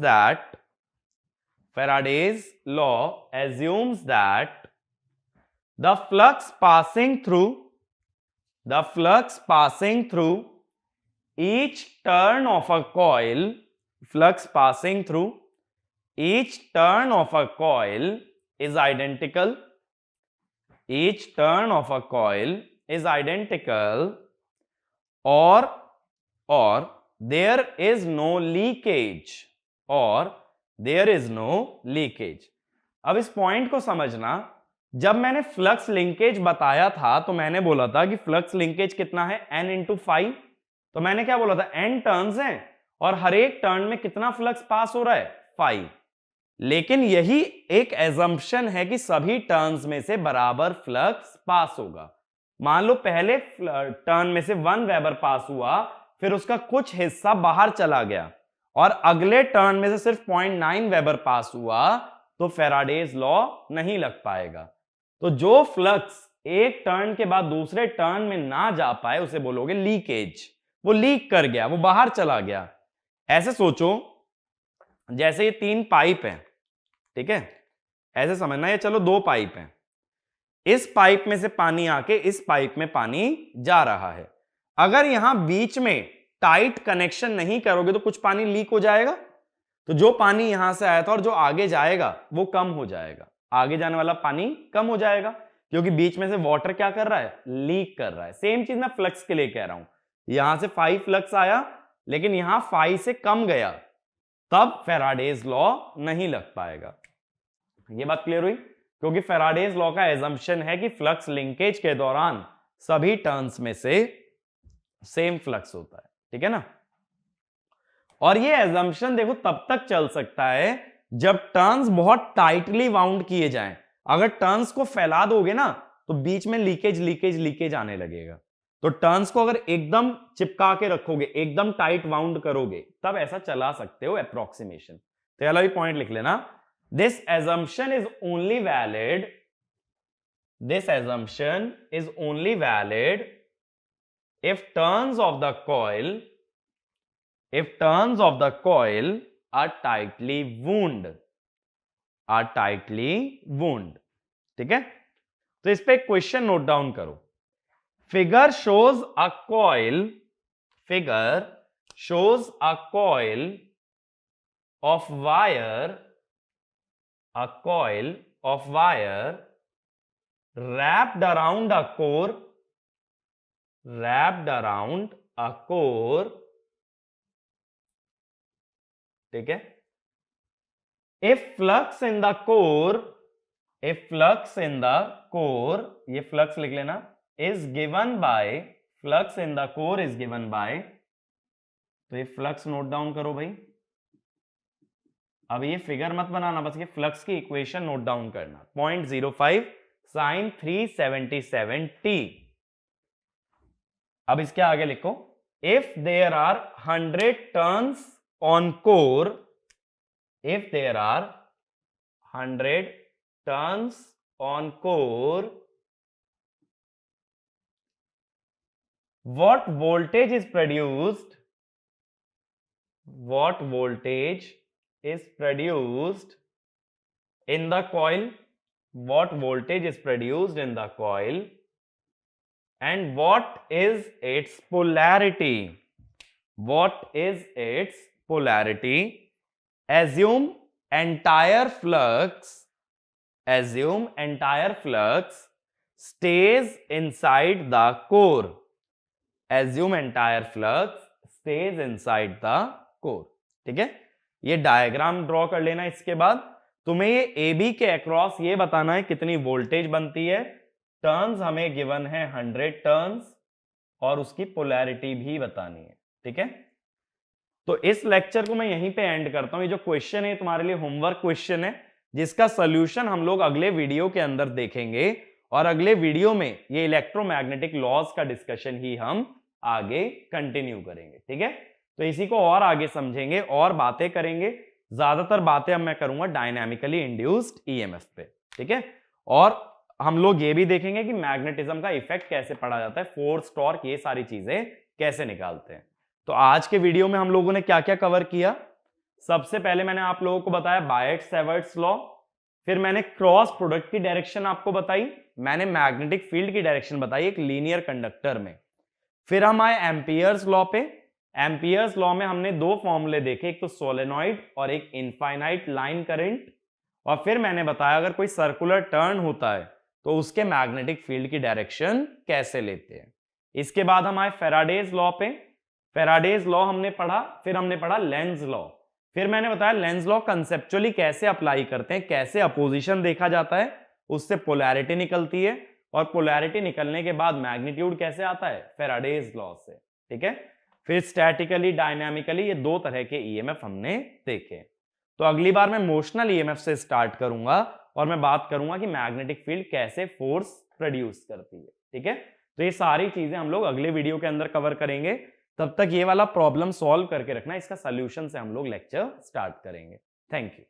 that the flux passing through each turn of a coil is identical. Or there is no leakage। अब इस पॉइंट को समझना, जब मैंने फ्लक्स लिंकेज बताया था तो मैंने बोला था कि फ्लक्स लिंकेज कितना है, N इंटू फाइव। तो मैंने क्या बोला था, N टर्न्स हैं और हर एक टर्न में कितना फ्लक्स पास हो रहा है, 5। लेकिन यही एक एजम्पशन है कि सभी टर्न्स में से बराबर फ्लक्स पास होगा। मान लो पहले टर्न में से 1 वेबर पास हुआ, फिर उसका कुछ हिस्सा बाहर चला गया और अगले टर्न में से सिर्फ 0.9 वेबर पास हुआ, तो फैराडेज लॉ नहीं लग पाएगा। तो जो फ्लक्स एक टर्न के बाद दूसरे टर्न में ना जा पाए उसे बोलोगे लीकेज। वो लीक कर गया, वो बाहर चला गया। ऐसे सोचो जैसे ये 3 पाइप हैं, ठीक है, ऐसे समझना, ये चलो 2 पाइप हैं, इस पाइप में से पानी आके इस पाइप में पानी जा रहा है। अगर यहां बीच में टाइट कनेक्शन नहीं करोगे तो कुछ पानी लीक हो जाएगा। तो जो पानी यहां से आया था और जो आगे जाएगा वो कम हो जाएगा, आगे जाने वाला पानी कम हो जाएगा, क्योंकि बीच में से वाटर क्या कर रहा है, लीक कर रहा है। सेम चीज मैं फ्लक्स के लिए कह रहा हूं, यहां से 5 फ्लक्स आया लेकिन यहां 5 से कम गया, तब फैराडेज लॉ नहीं लग पाएगा। ये बात क्लियर हुई? क्योंकि फैराडेज लॉ का एजम्पशन है कि फ्लक्स लिंकेज के दौरान सभी टर्न्स में से सेम फ्लक्स होता है। ठीक है ना? और ये एजम्पशन देखो तब तक चल सकता है जब टर्न्स बहुत टाइटली वाउंड किए जाएं। अगर टर्न्स को फैला दोगे ना तो बीच में लीकेज आने लगेगा। तो टर्न्स को अगर एकदम चिपका के रखोगे, एकदम टाइट वाउंड करोगे, तब ऐसा चला सकते हो अप्रोक्सीमेशन। तो ये वाला भी पॉइंट लिख लेना, this assumption is only valid if turns of the coil are tightly wound। ठीक है? तो इस पे एक क्वेश्चन नोट डाउन करो। Figure shows a coil of wire a coil of wire wrapped around a core, ठीक है. If flux in the core, ये flux लिख लेना, is given by, flux in the core is given by, तो ये flux note down करो भाई. अब ये फिगर मत बनाना, बस ये फ्लक्स की इक्वेशन नोट डाउन करना. 0.05 sin 377t. अब इसके आगे लिखो, if there are 100 turns on core, if there are 100 turns on core, what voltage is produced? What voltage is produced in the coil? What voltage is produced in the coil? And what is its polarity? What is its polarity? Assume entire flux stays inside the core. Assume entire flux stays inside the core. ठीक है, ये diagram draw कर लेना. इसके बाद तुम्हें ये AB के अक्रॉस ये बताना है कितनी वोल्टेज बनती है. टर्न्स हमें गिवन है 100 टर्न्स, और उसकी पोलैरिटी भी बतानी है. ठीक है, तो इस लेक्चर को मैं यहीं पे एंड करता हूं. ये जो क्वेश्चन है तुम्हारे लिए होमवर्क क्वेश्चन है, जिसका सॉल्यूशन हम लोग अगले वीडियो के अंदर देखेंगे, और अगले वीडियो में ये इलेक्ट्रोमैग्नेटिक लॉज का डिस्कशन ही हम आगे कंटिन्यू करेंगे. ठीक है, तो इसी को और आगे समझेंगे और बातें करेंगे. ज्यादातर बातें अब मैं करूंगा डायनामिकली इंड्यूस्ड ईएमएफ पे. ठीक है, और हम लोग ये भी देखेंगे कि मैग्नेटिज्म का इफेक्ट कैसे पड़ा जाता है, फोर्स, टॉर्क, ये सारी चीजें कैसे निकालते हैं. तो आज के वीडियो में हम लोगों ने क्या क्या कवर किया. सबसे पहले मैंने आप लोगों को बताया बायट-सैवर्ट्स लॉ, फिर मैंने क्रॉस प्रोडक्ट की डायरेक्शन आपको बताई, मैंने मैग्नेटिक फील्ड की डायरेक्शन बताई एक लीनियर कंडक्टर में. फिर हम आए एम्पियर्स लॉ पे. एम्पियर्स लॉ में हमने दो फॉर्मूले देखे, एक तो सोलेनॉइड और एक इनफाइनाइट लाइन करंट. और फिर मैंने बताया अगर कोई सर्कुलर टर्न होता है तो उसके मैग्नेटिक फील्ड की डायरेक्शन कैसे लेते हैं. इसके बाद हम आए फेराडेज लॉ पे. फेराडेज लॉ हमने पढ़ा, फिर हमने पढ़ा लेंज लॉ. फिर मैंने बताया लेंज लॉ कंसेप्चुअली कैसे अप्लाई करते हैं, कैसे अपोजिशन देखा जाता है, उससे पोलैरिटी निकलती है, और पोलैरिटी निकलने के बाद मैग्नीट्यूड कैसे आता है, फेराडेज लॉ से. ठीक है, फिर स्टैटिकली, डायनामिकली, ये दो तरह के ईएमएफ हमने देखे. तो अगली बार मैं मोशनल ईएमएफ से स्टार्ट करूंगा और मैं बात करूंगा कि मैग्नेटिक फील्ड कैसे फोर्स प्रोड्यूस करती है. ठीक है, तो ये सारी चीजें हम लोग अगले वीडियो के अंदर कवर करेंगे. तब तक ये वाला प्रॉब्लम सॉल्व करके रखना, इसका सॉल्यूशन से हम लोग लेक्चर स्टार्ट करेंगे. Thank you.